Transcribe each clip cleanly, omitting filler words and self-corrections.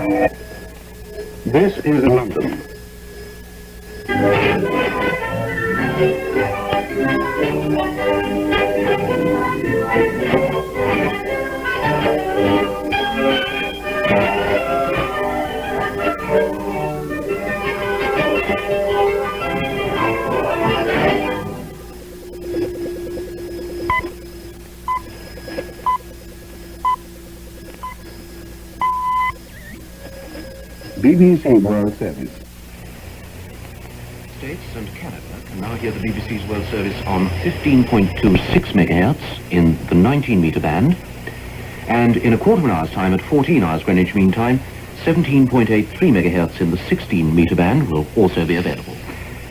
This is London. BBC World Service. States and Canada can now hear the BBC's World Service on 15.26 megahertz in the 19-meter band, and in a quarter of an hour's time at 14 hours Greenwich Mean Time, 17.83 megahertz in the 16-meter band will also be available.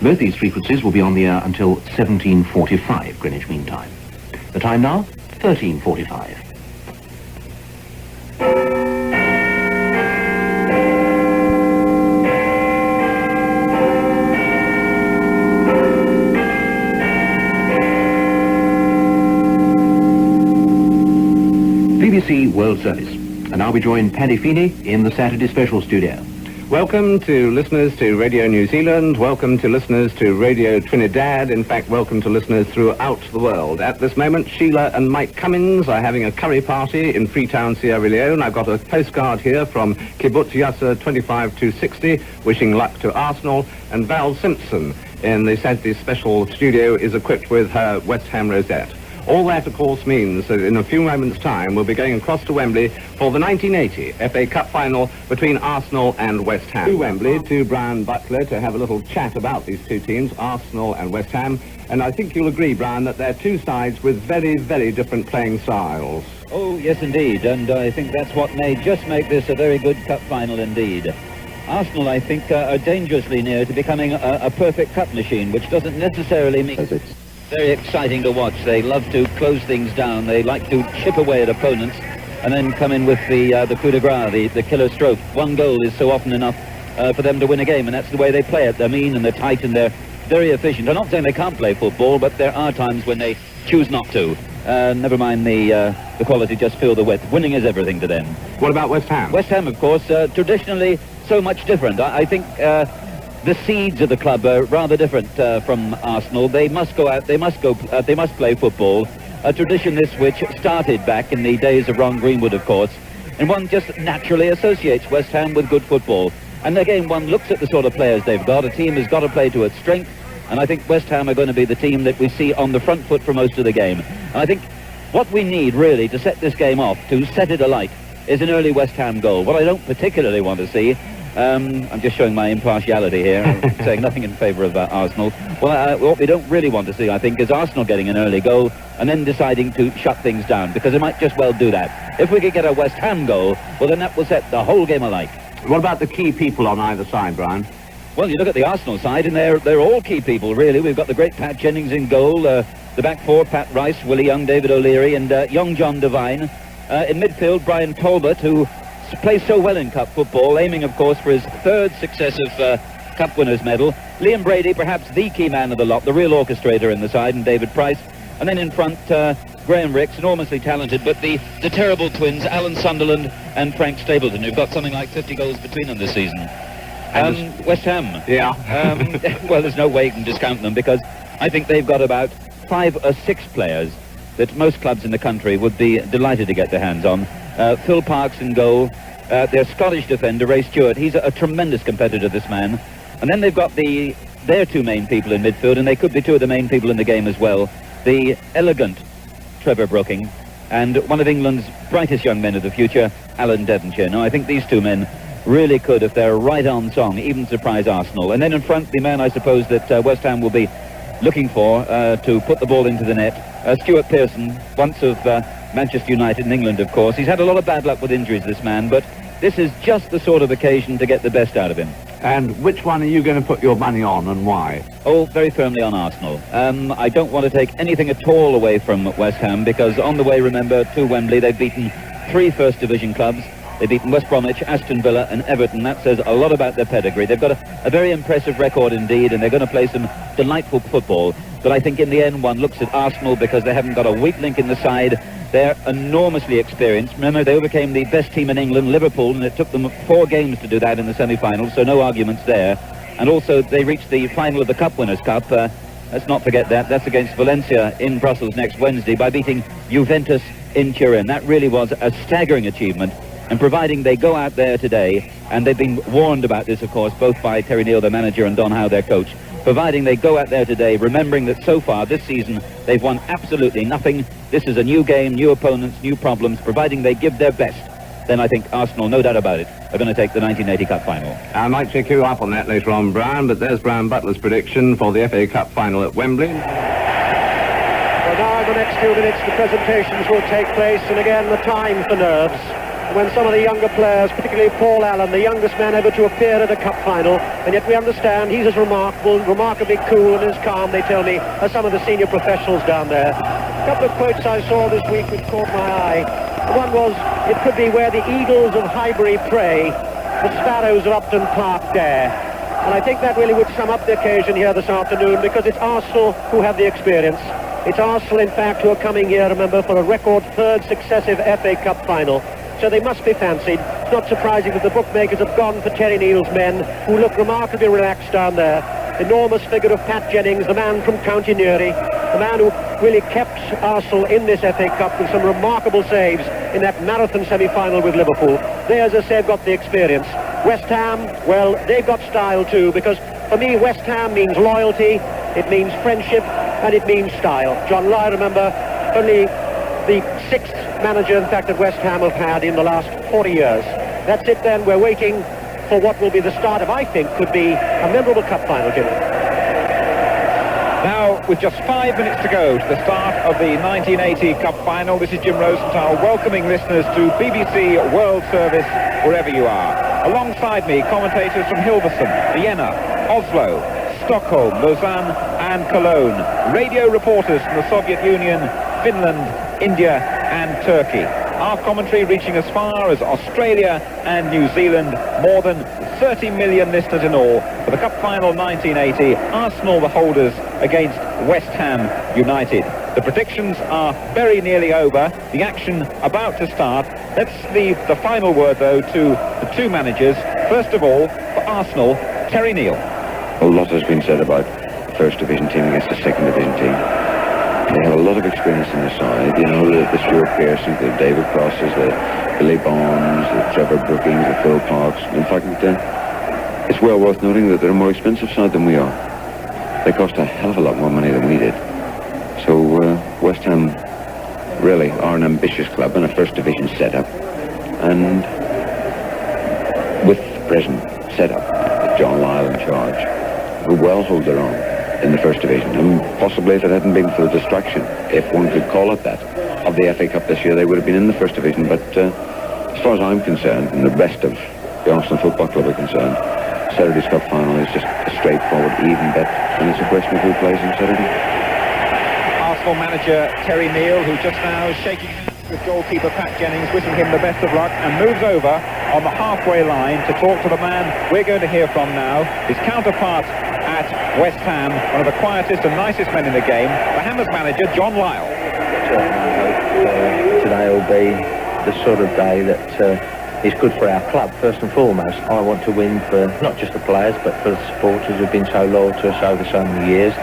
Both these frequencies will be on the air until 17:45 Greenwich Mean Time. The time now, 13:45. BBC World Service. And now we join Paddy Feeney in the Saturday Special studio. Welcome to listeners to Radio New Zealand, welcome to listeners to Radio Trinidad, in fact welcome to listeners throughout the world. At this moment, Sheila and Mike Cummings are having a curry party in Freetown, Sierra Leone. I've got a postcard here from Kibbutz Yasser 25260, wishing luck to Arsenal, and Val Simpson in the Saturday Special studio is equipped with her West Ham rosette. All that, of course, means that in a few moments' time we'll be going across to Wembley for the 1980 FA Cup final between Arsenal and West Ham. To Wembley, to Brian Butler, to have a little chat about these two teams, Arsenal and West Ham. And I think you'll agree, Brian, that they're two sides with very, very different playing styles. Oh, yes, indeed. And I think that's what may just make this a very good cup final indeed. Arsenal, I think, are dangerously near to becoming a perfect cup machine, which doesn't necessarily mean it's very exciting to watch. They love to close things down. They like to chip away at opponents and then come in with the coup de grace, the killer stroke. One goal is so often enough for them to win a game, and that's the way they play it. They're mean and they're tight and they're very efficient. I'm not saying they can't play football, but there are times when they choose not to. Never mind the quality, just feel the width. Winning is everything to them. What about West Ham? West Ham, of course, traditionally so much different. I think the seeds of the club are rather different from Arsenal. They must go out, they must play football. A tradition this which started back in the days of Ron Greenwood, of course, and one just naturally associates West Ham with good football. And again, one looks at the sort of players they've got. A team has got to play to its strength, and I think West Ham are going to be the team that we see on the front foot for most of the game. And I think what we need really to set this game off, to set it alight, is an early West Ham goal. What I don't particularly want to see, I'm just showing my impartiality here, saying nothing in favour of Arsenal. Well, what we don't really want to see, I think, is Arsenal getting an early goal and then deciding to shut things down, because they might just well do that. If we could get a West Ham goal, well, then that will set the whole game alight. What about the key people on either side, Brian? Well, you look at the Arsenal side, and they're all key people, really. We've got the great Pat Jennings in goal, the back four, Pat Rice, Willie Young, David O'Leary, and young John Devine. In midfield, Brian Talbot, who plays so well in cup football, aiming, of course, for his third successive cup winners medal. Liam Brady, perhaps the key man of the lot, the real orchestrator in the side, and David Price. And then in front, Graham Ricks, enormously talented, but the terrible twins, Alan Sunderland and Frank Stapleton, who've got something like 50 goals between them this season. West Ham. Yeah. Well, there's no way you can discount them, because I think they've got about 5 or 6 players that most clubs in the country would be delighted to get their hands on. Phil Parkes in goal, their Scottish defender, Ray Stewart. He's a tremendous competitor, this man. And then they've got their 2 main people in midfield, and they could be 2 of the main people in the game as well. The elegant Trevor Brooking, and one of England's brightest young men of the future, Alan Devonshire. Now, I think these 2 men really could, if they're right on song, even surprise Arsenal. And then in front, the man I suppose that West Ham will be looking for to put the ball into the net, Stuart Pearson, once of Manchester United in England, of course. He's had a lot of bad luck with injuries, this man, but this is just the sort of occasion to get the best out of him. And which one are you going to put your money on, and why? Oh, very firmly on Arsenal. I don't want to take anything at all away from West Ham, because on the way, remember, to Wembley, they've beaten 3 First Division clubs. They've beaten West Bromwich, Aston Villa and Everton. That says a lot about their pedigree. They've got a very impressive record indeed, and they're going to play some delightful football. But I think in the end one looks at Arsenal because they haven't got a weak link in the side. They're enormously experienced. Remember, they overcame the best team in England, Liverpool, and it took them 4 games to do that in the semi-finals, so no arguments there. And also, they reached the final of the Cup Winners' Cup. Let's not forget that. That's against Valencia in Brussels next Wednesday by beating Juventus in Turin. That really was a staggering achievement. And providing they go out there today, and they've been warned about this, of course, both by Terry Neal, their manager, and Don Howe, their coach, providing they go out there today, remembering that so far this season they've won absolutely nothing. This is a new game, new opponents, new problems. Providing they give their best, then I think Arsenal, no doubt about it, are going to take the 1980 Cup final. I might check you up on that later on, Brian, but there's Brian Butler's prediction for the FA Cup final at Wembley. Well, now in the next few minutes the presentations will take place, and again the time for nerves. When some of the younger players, particularly Paul Allen, the youngest man ever to appear at a cup final, and yet we understand he's as remarkably cool and as calm, they tell me, as some of the senior professionals down there. A couple of quotes I saw this week which caught my eye. One was, it could be where the eagles of Highbury prey, the sparrows of Upton Park dare. And I think that really would sum up the occasion here this afternoon, because it's Arsenal who have the experience. It's Arsenal, in fact, who are coming here, remember, for a record 3rd successive FA Cup final. So they must be fancied. It's not surprising that the bookmakers have gone for Terry Neal's men, who look remarkably relaxed down there. Enormous figure of Pat Jennings, the man from County Newry, the man who really kept Arsenal in this FA Cup with some remarkable saves in that marathon semi-final with Liverpool. They, as I say, have got the experience. West Ham, well, they've got style too, because for me, West Ham means loyalty, it means friendship, and it means style. John Lye, remember, only the 6th manager, in fact, that West Ham have had in the last 40 years. That's it then. We're waiting for what will be the start of, I think, could be a memorable cup final, Jim. Now, with just 5 minutes to go to the start of the 1980 Cup final, this is Jim Rosenthal welcoming listeners to BBC World Service wherever you are. Alongside me, commentators from Hilversum, Vienna, Oslo, Stockholm, Lausanne and Cologne. Radio reporters from the Soviet Union, Finland, India and Turkey. Our commentary reaching as far as Australia and New Zealand. More than 30 million listeners in all for the Cup Final 1980. Arsenal the holders against West Ham United. The predictions are very nearly over. The action about to start. Let's leave the final word, though, to the 2 managers. First of all, for Arsenal, Terry Neal. A lot has been said about the First Division team against the Second Division team. They have a lot of experience in the side, you know, the Stuart Pearsons, the David Crosses, the Billy Bonds, the Trevor Brookings, the Phil Parks. In fact, it's well worth noting that they're a more expensive side than we are. They cost a hell of a lot more money than we did. So West Ham really are an ambitious club and a First Division setup. And with the present setup, with John Lyle in charge, will well hold their own in the First Division, and possibly if it hadn't been for the distraction, if one could call it that, of the FA Cup this year, they would have been in the First Division. But as far as I'm concerned, and the rest of the Arsenal Football Club are concerned, Saturday's Cup final is just a straightforward even bet, and it's a question of who plays on Saturday. Arsenal manager Terry Neal, who just now shaking hands with goalkeeper Pat Jennings, wishing him the best of luck, and moves over on the halfway line to talk to the man we're going to hear from now, his counterpart at West Ham, one of the quietest and nicest men in the game, the Hammers manager, John Lyle. Today will be the sort of day that is good for our club, first and foremost. I want to win for not just the players, but for the supporters who've been so loyal to us over so many years.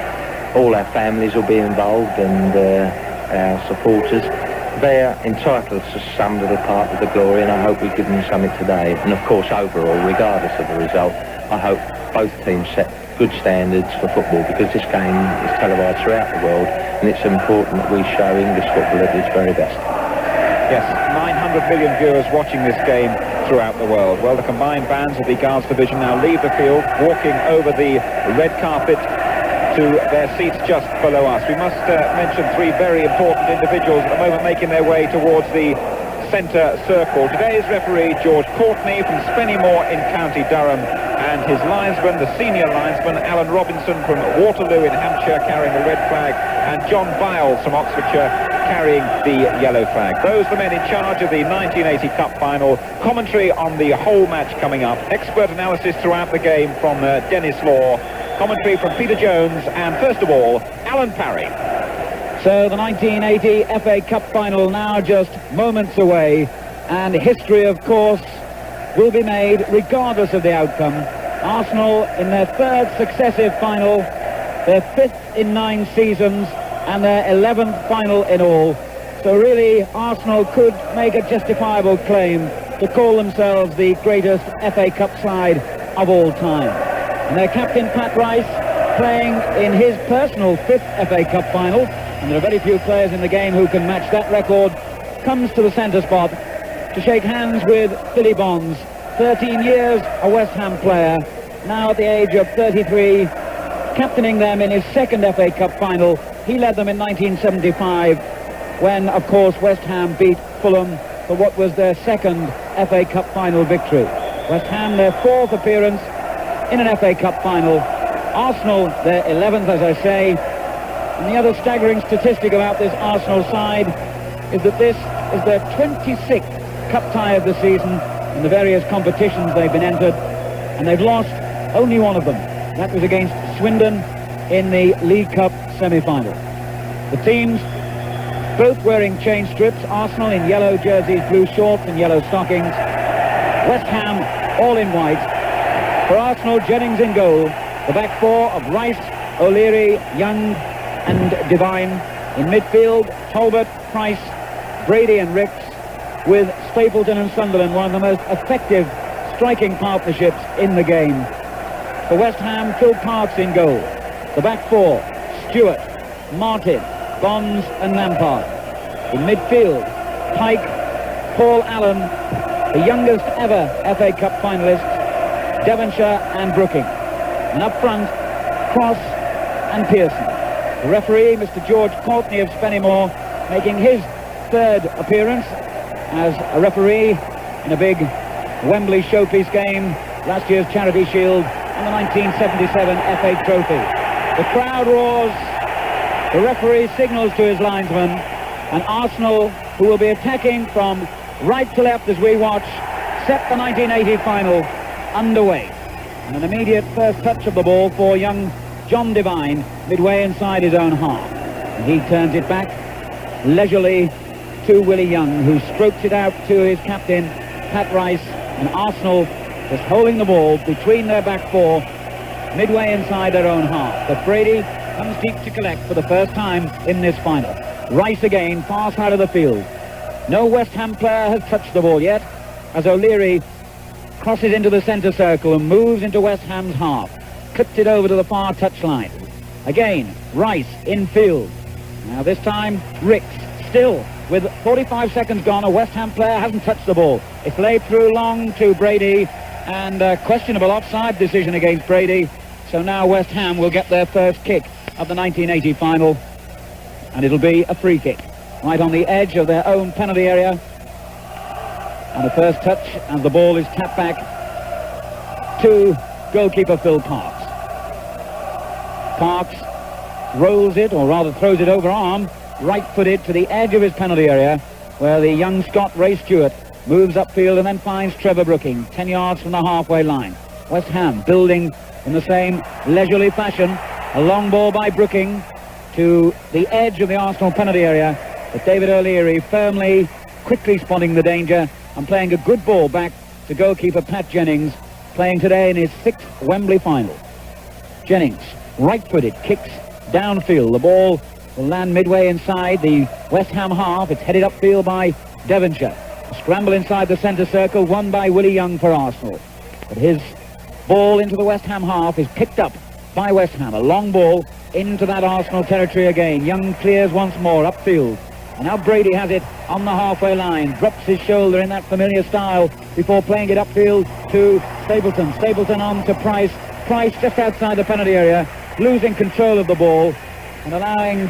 All our families will be involved, and our supporters. They're entitled to some little part of the glory, and I hope we give them something today. And of course, overall, regardless of the result, I hope both teams set good standards for football, because this game is televised throughout the world, and it's important that we show English football at its very best. Yes, 900 million viewers watching this game throughout the world. Well, the combined bands of the Guards Division now leave the field, walking over the red carpet to their seats just below us. We must mention 3 very important individuals at the moment making their way towards the centre circle. Today's referee, George Courtney from Spennymoor in County Durham, and his linesman, the senior linesman, Alan Robinson from Waterloo in Hampshire, carrying the red flag, and John Biles from Oxfordshire carrying the yellow flag. Those are the men in charge of the 1980 Cup final. Commentary on the whole match coming up. Expert analysis throughout the game from Dennis Law. Commentary from Peter Jones, and first of all, Alan Parry. So the 1980 FA Cup final now just moments away, and history, of course, will be made regardless of the outcome. Arsenal in their third successive final, their fifth in 9 seasons, and their 11th final in all. So really, Arsenal could make a justifiable claim to call themselves the greatest FA Cup side of all time. And their captain, Pat Rice, playing in his personal 5th FA Cup final, and there are very few players in the game who can match that record, comes to the centre spot to shake hands with Billy Bonds, 13 years a West Ham player, now at the age of 33, captaining them in his 2nd FA Cup final. He led them in 1975 when, of course, West Ham beat Fulham for what was their 2nd FA Cup final victory. West Ham, their 4th appearance in an FA Cup final. Arsenal, their 11th, as I say. And the other staggering statistic about this Arsenal side is that this is their 26th cup tie of the season in the various competitions they've been entered, and they've lost only one of them. That was against Swindon in the League Cup semi-final. The teams both wearing chain strips, Arsenal in yellow jerseys, blue shorts and yellow stockings. West Ham all in white. For Arsenal, Jennings in goal. The back four of Rice, O'Leary, Young and Devine. In midfield, Talbot, Price, Brady and Ricks, with Stapleton and Sunderland, one of the most effective striking partnerships in the game. For West Ham, Phil Parkes in goal. The back four, Stewart, Martin, Bonds and Lampard. In midfield, Pike, Paul Allen, the youngest ever FA Cup finalists, Devonshire and Brooking. And up front, Cross and Pearson. The referee, Mr. George Courtney of Spennymoor, making his 3rd appearance as a referee in a big Wembley showpiece game, last year's Charity Shield and the 1977 FA Trophy. The crowd roars, the referee signals to his linesman, and Arsenal, who will be attacking from right to left as we watch, set the 1980 final underway. And an immediate first touch of the ball for young John Devine, midway inside his own half. And he turns it back leisurely to Willie Young, who strokes it out to his captain, Pat Rice, and Arsenal just holding the ball between their back four, midway inside their own half. But Brady comes deep to collect for the first time in this final. Rice again, far side of the field. No West Ham player has touched the ball yet, as O'Leary crosses into the centre circle and moves into West Ham's half. Clipped it over to the far touchline. Again, Rice in field. Now this time, Ricks, still with 45 seconds gone, a West Ham player hasn't touched the ball. It's laid through long to Brady, and a questionable offside decision against Brady. So now West Ham will get their first kick of the 1980 final, and it'll be a free kick right on the edge of their own penalty area. And the first touch as the ball is tapped back to goalkeeper Phil Parkes. Parkes rolls it, or rather throws it over arm, right-footed to the edge of his penalty area, where the young Scot Ray Stewart moves upfield and then finds Trevor Brooking 10 yards from the halfway line. West Ham building in the same leisurely fashion. A long ball by Brooking to the edge of the Arsenal penalty area, but David O'Leary firmly, quickly spotting the danger and playing a good ball back to goalkeeper Pat Jennings, playing today in his 6th Wembley final. Jennings, right-footed, kicks downfield. The ball will land midway inside the West Ham half. It's headed upfield by Devonshire. A scramble inside the centre circle, won by Willie Young for Arsenal. But his ball into the West Ham half is picked up by West Ham. A long ball into that Arsenal territory again. Young clears once more upfield. And now Brady has it on the halfway line. Drops his shoulder in that familiar style before playing it upfield to Stapleton. Stapleton on to Price. Price just outside the penalty area, losing control of the ball and allowing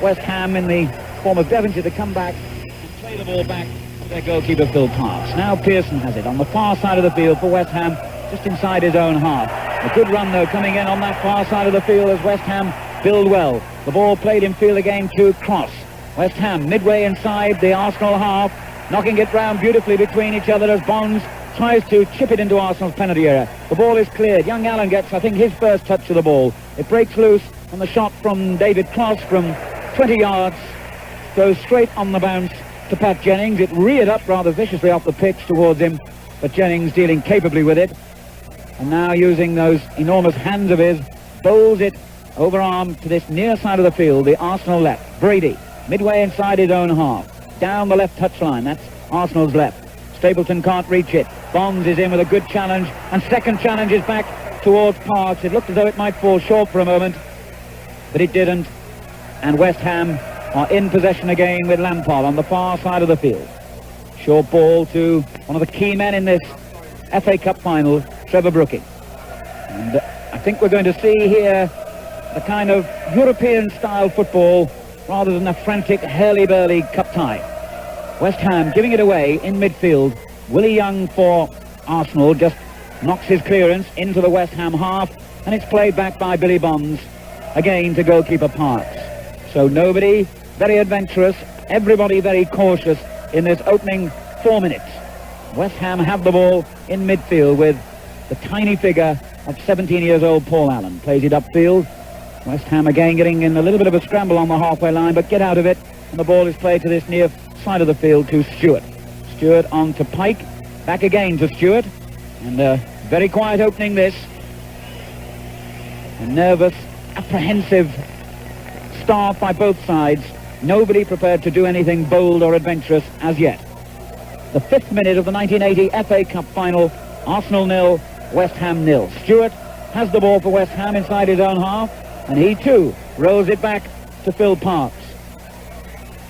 West Ham in the form of Devonshire to come back and play the ball back to their goalkeeper Phil Parkes. Now Pearson has it on the far side of the field for West Ham, just inside his own half. A good run though coming in on that far side of the field as West Ham build well. The ball played in field again to Cross. West Ham midway inside the Arsenal half, knocking it round beautifully between each other as Bonds tries to chip it into Arsenal's penalty area. The ball is cleared. Young Allen gets, I think, his first touch of the ball. It breaks loose on the shot from David Cross from 20 yards, goes straight on the bounce to Pat Jennings. It reared up rather viciously off the pitch towards him, but Jennings dealing capably with it. And now using those enormous hands of his, bowls it overarm to this near side of the field, the Arsenal left. Brady, midway inside his own half, down the left touchline, that's Arsenal's left. Stapleton can't reach it. Bonds is in with a good challenge, and second challenge is back towards Parks. It looked as though it might fall short for a moment, but it didn't. And West Ham are in possession again with Lampard on the far side of the field. Short ball to one of the key men in this FA Cup final, Trevor Brooking. And I think we're going to see here the kind of European-style football rather than the frantic hurly-burly cup tie. West Ham giving it away in midfield. Willie Young for Arsenal just knocks his clearance into the West Ham half, and it's played back by Billy Bonds, again to goalkeeper Parks. So nobody very adventurous, everybody very cautious in this opening 4 minutes. West Ham have the ball in midfield with the tiny figure of 17 years old Paul Allen. Plays it upfield. West Ham again getting in a little bit of a scramble on the halfway line, but get out of it, and the ball is played to this near side of the field to Stewart. Stewart on to Pike, back again to Stewart, and a very quiet opening this. A nervous, apprehensive start by both sides. Nobody prepared to do anything bold or adventurous as yet. The 5th minute of the 1980 FA Cup final, Arsenal 0, West Ham 0. Stewart has the ball for West Ham inside his own half, and he too rolls it back to Phil Parks.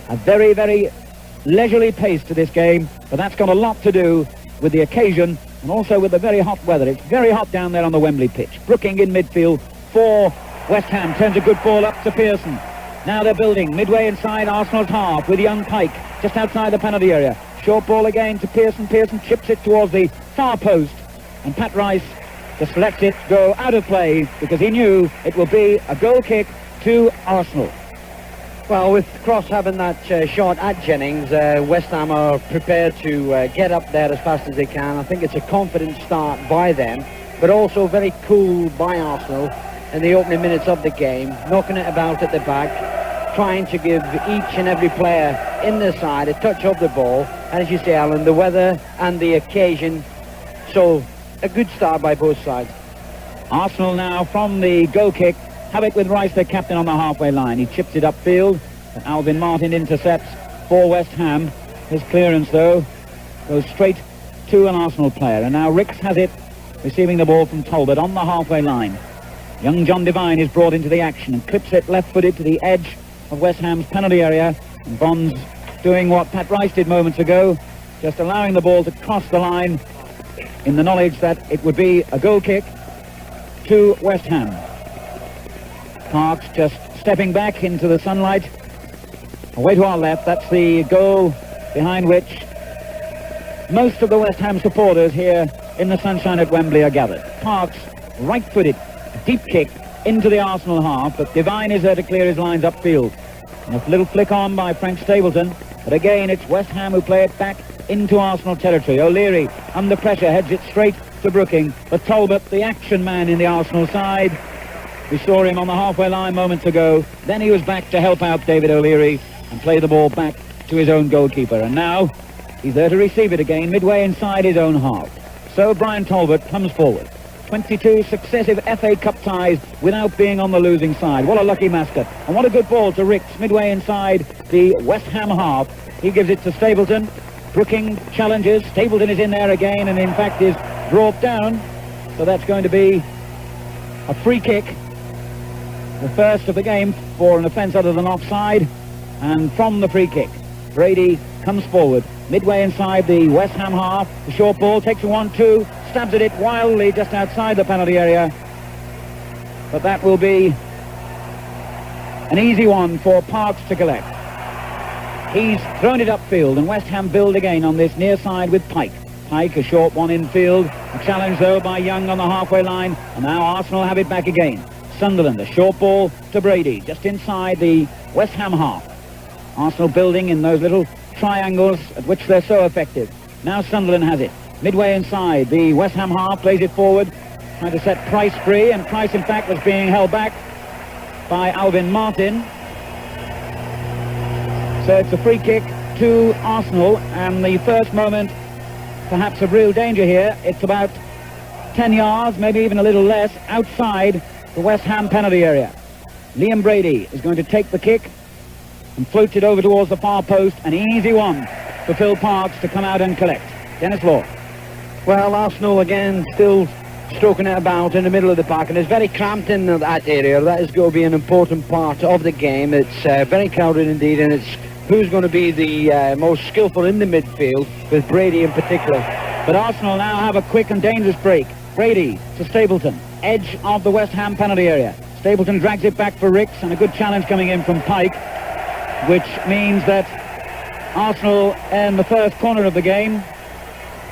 A very, very leisurely pace to this game, but that's got a lot to do with the occasion and also with the very hot weather. It's very hot down there on the Wembley pitch. Brooking in midfield for West Ham, turns a good ball up to Pearson. Now they're building midway inside Arsenal's half with young Pike just outside the penalty area. Short ball again to Pearson. Pearson chips it towards the far post, and Pat Rice just lets it go out of play because he knew it will be a goal kick to Arsenal. Well, with Cross having that shot at Jennings, West Ham are prepared to get up there as fast as they can. I think it's a confident start by them, but also very cool by Arsenal in the opening minutes of the game, knocking it about at the back, trying to give each and every player in the side a touch of the ball. And as you say, Alan, the weather and the occasion, so a good start by both sides. Arsenal now from the goal kick have it with Rice, the captain, on the halfway line. He chips it upfield, and Alvin Martin intercepts for West Ham. His clearance, though, goes straight to an Arsenal player. And now Ricks has it, receiving the ball from Talbot on the halfway line. Young John Devine is brought into the action and clips it left-footed to the edge of West Ham's penalty area. And Bonds doing what Pat Rice did moments ago, just allowing the ball to cross the line in the knowledge that it would be a goal kick to West Ham. Parks just stepping back into the sunlight. Away to our left, that's the goal behind which most of the West Ham supporters here in the sunshine at Wembley are gathered. Parks, right-footed, deep kick into the Arsenal half, but Devine is there to clear his lines upfield. And a little flick on by Frank Stapleton, but again it's West Ham who play it back into Arsenal territory. O'Leary, under pressure, heads it straight to Brooking, but Talbot, the action man in the Arsenal side. We saw him on the halfway line moments ago. Then he was back to help out David O'Leary and play the ball back to his own goalkeeper. And now he's there to receive it again midway inside his own half. So Brian Talbot comes forward. 22 successive FA Cup ties without being on the losing side. What a lucky mascot. And what a good ball to Ricks midway inside the West Ham half. He gives it to Stapleton. Brooking challenges. Stapleton is in there again and in fact is brought down. So that's going to be a free kick. The first of the game for an offence other than offside. And from the free kick, Brady comes forward midway inside the West Ham half. The short ball takes a 1-2, stabs at it wildly just outside the penalty area. But that will be an easy one for Parks to collect. He's thrown it upfield, and West Ham build again on this near side with Pike. Pike, a short one infield. A challenge though by Young on the halfway line, and now Arsenal have it back again. Sunderland, a short ball to Brady, just inside the West Ham half. Arsenal building in those little triangles at which they're so effective. Now Sunderland has it. Midway inside, the West Ham half plays it forward, trying to set Price free, and Price in fact was being held back by Alvin Martin. So it's a free kick to Arsenal, and the first moment perhaps of real danger here. It's about 10 yards, maybe even a little less, outside the West Ham penalty area. Liam Brady is going to take the kick and floats it over towards the far post. An easy one for Phil Parkes to come out and collect. Dennis Law. Well, Arsenal again still stroking it about in the middle of the park, and it's very cramped in that area. That is going to be an important part of the game. It's very crowded indeed, and it's who's going to be the most skillful in the midfield, with Brady in particular. But Arsenal now have a quick and dangerous break. Brady to Stapleton, edge of the West Ham penalty area. Stapleton drags it back for Ricks, and a good challenge coming in from Pike, which means that Arsenal in the first corner of the game,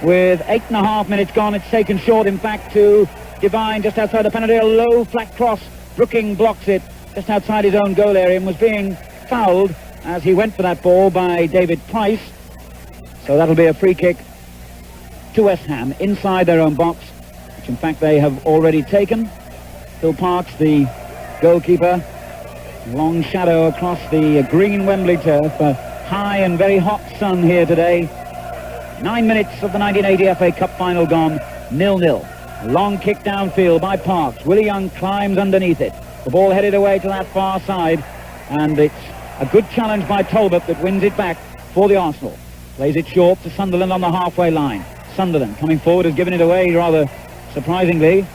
with 8.5 minutes gone. It's taken short, in fact, to Devine just outside the penalty. A low flat cross. Brooking blocks it just outside his own goal area and was being fouled as he went for that ball by David Price. So that'll be a free kick to West Ham inside their own box, which in fact they have already taken. Phil Parkes, the goalkeeper, long shadow across the green Wembley turf. A high and very hot sun here today. 9 minutes of the 1980 FA Cup final gone, 0-0. A long kick downfield by Parkes. Willie Young climbs underneath it. The ball headed away to that far side, and it's a good challenge by Talbot that wins it back for the Arsenal. Plays it short to Sunderland on the halfway line. Sunderland coming forward has given it away rather surprisingly.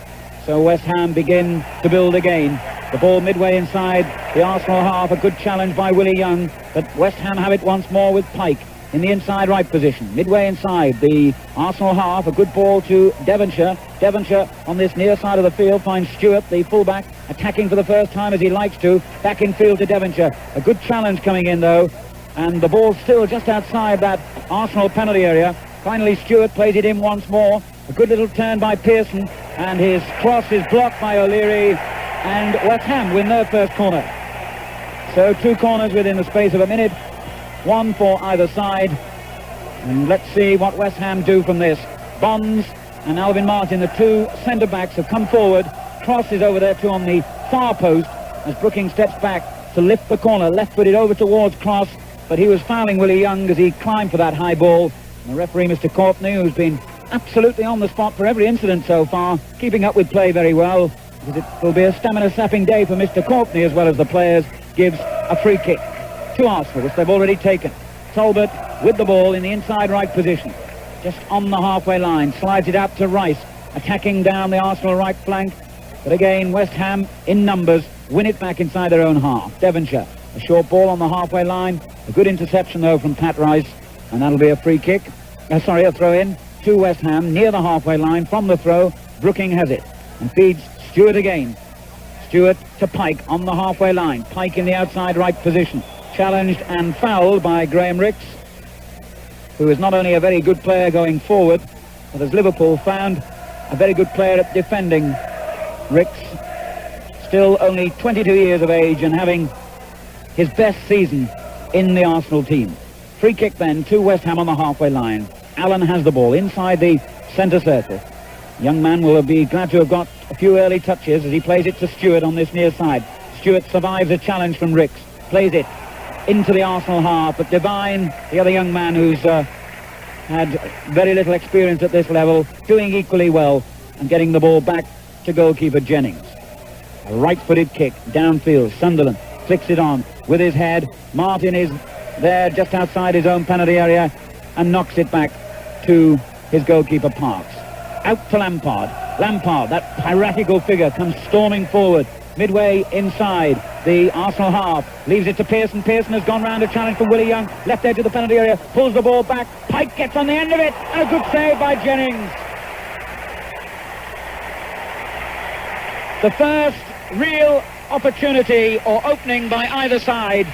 So West Ham begin to build again. The ball midway inside the Arsenal half. A good challenge by Willie Young, but West Ham have it once more with Pike in the inside right position. Midway inside the Arsenal half. A good ball to Devonshire. Devonshire on this near side of the field finds Stewart, the fullback, attacking for the first time as he likes to. Back in field to Devonshire. A good challenge coming in though, and the ball still just outside that Arsenal penalty area. Finally Stewart plays it in once more. A good little turn by Pearson, and his cross is blocked by O'Leary, and West Ham win their first corner. So 2 corners within the space of a minute, 1 for either side, and let's see what West Ham do from this. Bonds and Alvin Martin, the 2 centre-backs, have come forward. Cross is over there too on the far post as Brooking steps back to lift the corner, left-footed over towards Cross, but he was fouling Willie Young as he climbed for that high ball. And the referee, Mr. Courtney, who's been absolutely on the spot for every incident so far, keeping up with play very well, because it will be a stamina-sapping day for Mr. Courtney as well as the players, gives a free kick to Arsenal, which they've already taken. Talbot with the ball in the inside right position, just on the halfway line, slides it out to Rice, attacking down the Arsenal right flank, but again West Ham in numbers win it back inside their own half. Devonshire, a short ball on the halfway line, a good interception though from Pat Rice, and that'll be a free kick, a throw in to West Ham near the halfway line. From the throw, Brooking has it and feeds Stewart again. Stewart to Pike on the halfway line. Pike in the outside right position. Challenged and fouled by Graham Ricks, who is not only a very good player going forward, but as Liverpool found, a very good player at defending. Ricks, still only 22 years of age and having his best season in the Arsenal team. Free kick then to West Ham on the halfway line. Allen has the ball inside the centre circle. Young man will be glad to have got a few early touches as he plays it to Stewart on this near side. Stewart survives a challenge from Ricks, plays it into the Arsenal half, but Devine, the other young man who's had very little experience at this level, doing equally well and getting the ball back to goalkeeper Jennings. A right-footed kick downfield. Sunderland flicks it on with his head. Martin is there just outside his own penalty area and knocks it back to his goalkeeper Parkes. Out to Lampard. Lampard, that piratical figure, comes storming forward. Midway inside the Arsenal half, leaves it to Pearson. Pearson has gone round a challenge from Willie Young, left edge of the penalty area, pulls the ball back. Pike gets on the end of it, and a good save by Jennings. The first real opportunity or opening by either side.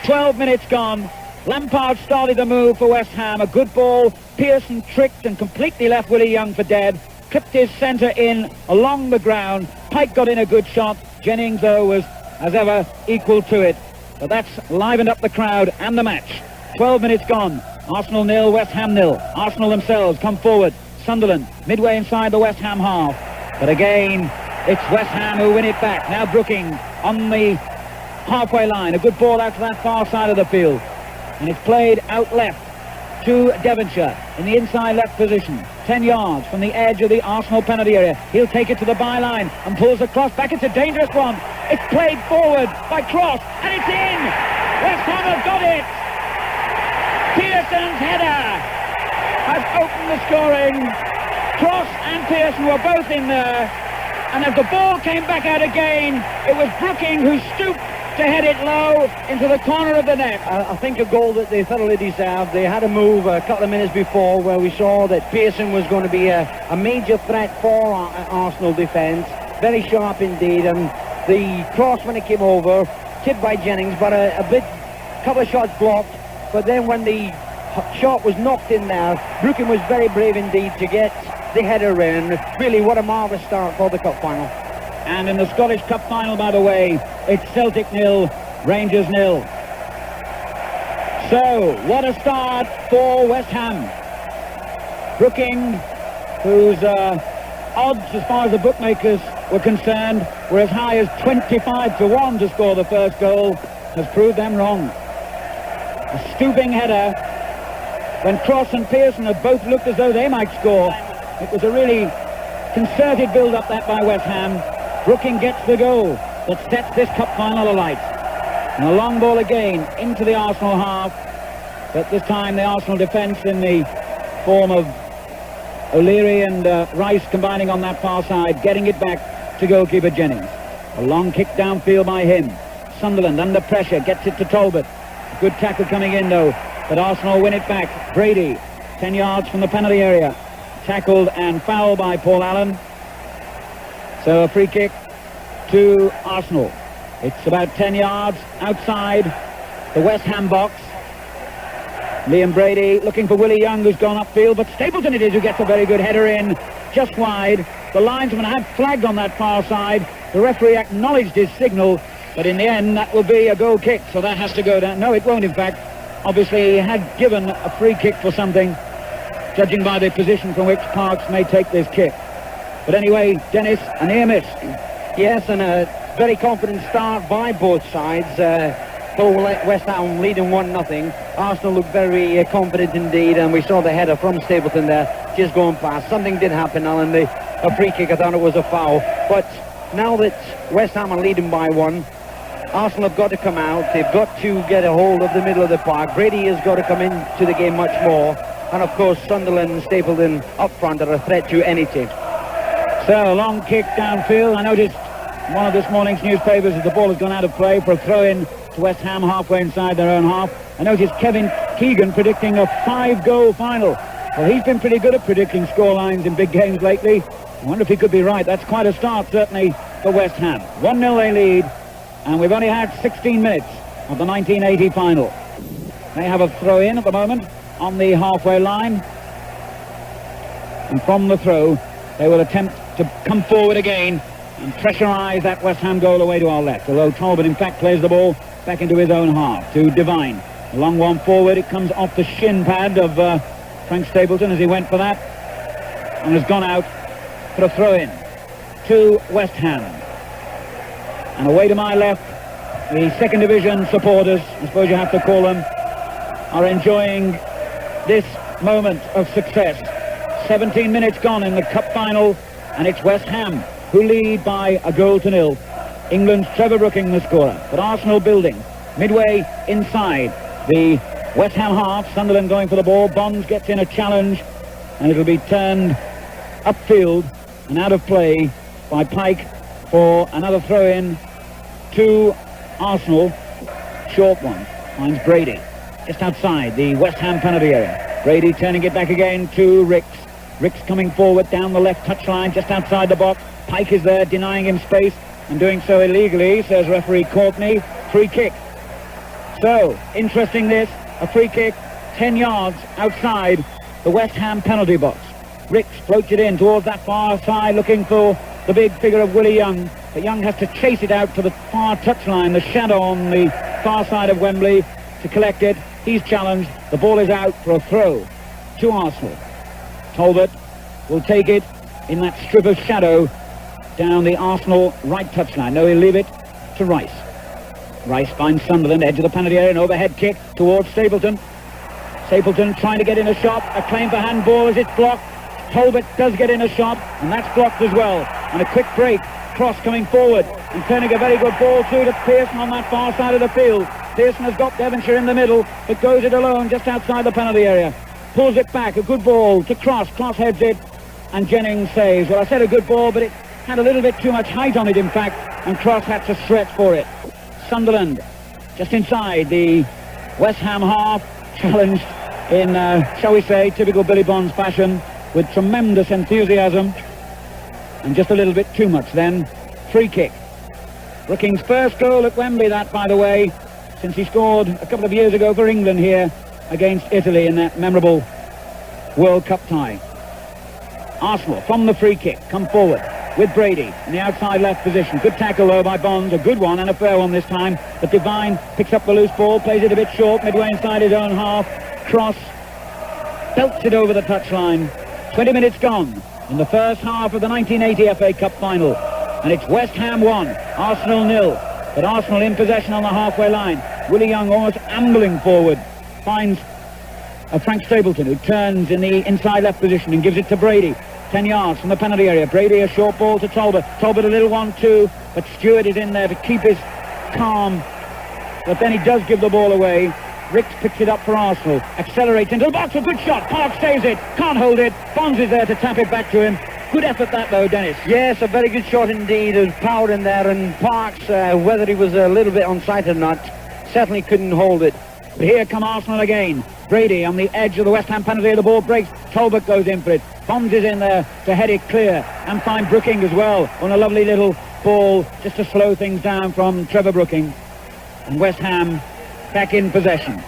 12 minutes gone. Lampard started the move for West Ham. A good ball. Pearson tricked and completely left Willie Young for dead. Clipped his centre in along the ground. Pike got in a good shot. Jennings, though, was, as ever, equal to it. But that's livened up the crowd and the match. 12 minutes gone. Arsenal 0, West Ham 0. Arsenal themselves come forward. Sunderland midway inside the West Ham half. But again, it's West Ham who win it back. Now Brooking on the halfway line. A good ball out to that far side of the field. and it's played out left to Devonshire in the inside left position, 10 yards from the edge of the Arsenal penalty area. He'll take it to the byline and pulls the cross back. It's a dangerous one. It's played forward by Cross, and it's in. West Ham have got it. Pearson's header has opened the scoring. Cross and Pearson were both in there, and as the ball came back out again, it was Brooking who stooped to head it low into the corner of the net. I think a goal that they thoroughly deserved. They had a move a couple of minutes before where we saw that Pearson was going to be a major threat for Arsenal defence. Very sharp indeed, and the cross when it came over, tipped by Jennings, but couple of shots blocked. But then when the shot was knocked in there, Brooking was very brave indeed to get the header in. Really, what a marvellous start for the cup final. And in the Scottish Cup final, by the way, it's Celtic 0, Rangers 0. So, what a start for West Ham. Brooking, whose odds as far as the bookmakers were concerned were as high as 25-1 to score the first goal, has proved them wrong. A stooping header when Cross and Pearson have both looked as though they might score. It was a really concerted build-up that by West Ham. Brooking gets the goal that sets this cup final alight. And a long ball again into the Arsenal half, but this time the Arsenal defence in the form of O'Leary and Rice combining on that far side, getting it back to goalkeeper Jennings. A long kick downfield by him. Sunderland under pressure, gets it to Talbot. A good tackle coming in though, but Arsenal win it back. Brady, 10 yards from the penalty area. Tackled and fouled by Paul Allen. So a free kick to Arsenal. It's about 10 yards outside the West Ham box. Liam Brady looking for Willie Young, who's gone upfield, but Stapleton it is who gets a very good header in, just wide. The linesman had flagged on that far side. The referee acknowledged his signal, but in the end that will be a goal kick, so that has to go down. No, it won't in fact. Obviously he had given a free kick for something, judging by the position from which Parks may take this kick. But anyway, Dennis, a near miss. Yes, and a very confident start by both sides. For West Ham leading 1-0. Arsenal looked very confident indeed, and we saw the header from Stapleton there just going past. Something did happen, Alan. A free kick, I thought it was a foul. But now that West Ham are leading by 1, Arsenal have got to come out. They've got to get a hold of the middle of the park. Brady has got to come into the game much more. And of course, Sunderland and Stapleton up front are a threat to any team. So, a long kick downfield. I noticed in one of this morning's newspapers that the ball has gone out of play for a throw-in to West Ham halfway inside their own half. I noticed Kevin Keegan predicting a 5-goal final. Well, he's been pretty good at predicting scorelines in big games lately. I wonder if he could be right. That's quite a start, certainly, for West Ham. 1-0 they lead, and we've only had 16 minutes of the 1980 final. They have a throw-in at the moment on the halfway line. And from the throw, they will attempt to come forward again and pressurise that West Ham goal away to our left. Although Talbot, in fact, plays the ball back into his own half to Devine. A long one forward. It comes off the shin pad of Frank Stapleton as he went for that. And has gone out for a throw-in to West Ham. And away to my left, the second division supporters, I suppose you have to call them, are enjoying this moment of success. 17 minutes gone in the cup final, and it's West Ham who lead by 1-0. England's Trevor Brooking the scorer, but Arsenal building midway inside the West Ham half. Sunderland going for the ball. Bonds gets in a challenge, and it'll be turned upfield and out of play by Pike for another throw-in to Arsenal. Short one finds Brady just outside the West Ham penalty area. Brady turning it back again to Ricks. Ricks coming forward down the left touchline just outside the box. Pike is there denying him space and doing so illegally, says referee Courtney. Free kick. So, interesting this, a free kick 10 yards outside the West Ham penalty box. Ricks floats it in towards that far side looking for the big figure of Willie Young. But Young has to chase it out to the far touchline, the shadow on the far side of Wembley to collect it. He's challenged. The ball is out for a throw to Arsenal. Talbot will take it in that strip of shadow down the Arsenal right touchline. No, he'll leave it to Rice. Rice finds Sunderland, edge of the penalty area, an overhead kick towards Stapleton. Stapleton trying to get in a shot, a claim for handball as it's blocked. Talbot does get in a shot, and that's blocked as well. And a quick break, Cross coming forward and turning a very good ball through to Pearson on that far side of the field. Pearson has got Devonshire in the middle, but goes it alone just outside the penalty area. Pulls it back, a good ball to Cross. Cross heads it, and Jennings saves. Well, I said a good ball, but it had a little bit too much height on it, in fact, and Cross had to stretch for it. Sunderland just inside the West Ham half, challenged in, shall we say, typical Billy Bonds fashion, with tremendous enthusiasm, and just a little bit too much then. Free kick. Brooking's first goal at Wembley, that, by the way, since he scored a couple of years ago for England here against Italy in that memorable World Cup tie. Arsenal, from the free kick, come forward with Brady in the outside left position. Good tackle though by Bonds, a good one and a fair one this time. But Devine picks up the loose ball, plays it a bit short, midway inside his own half. Cross belts it over the touchline. 20 minutes gone in the first half of the 1980 FA Cup final. And it's West Ham 1, Arsenal 0. But Arsenal in possession on the halfway line. Willie Young almost ambling forward. Finds Frank Stapleton, who turns in the inside left position and gives it to Brady. 10 yards from the penalty area. Brady, a short ball to Talbot. Talbot a little one too, but Stewart is in there to keep his calm. But then he does give the ball away. Ricks picks it up for Arsenal. Accelerates into the box. A good shot. Park saves it. Can't hold it. Bonds is there to tap it back to him. Good effort that though, Dennis. Yes, a very good shot indeed. There's power in there, and Parks, whether he was a little bit on sight or not, certainly couldn't hold it. But here come Arsenal again. Brady on the edge of the West Ham penalty. The ball breaks. Talbot goes in for it. Bonds is in there to head it clear and find Brooking as well on a lovely little ball just to slow things down from Trevor Brooking. And West Ham back in possession.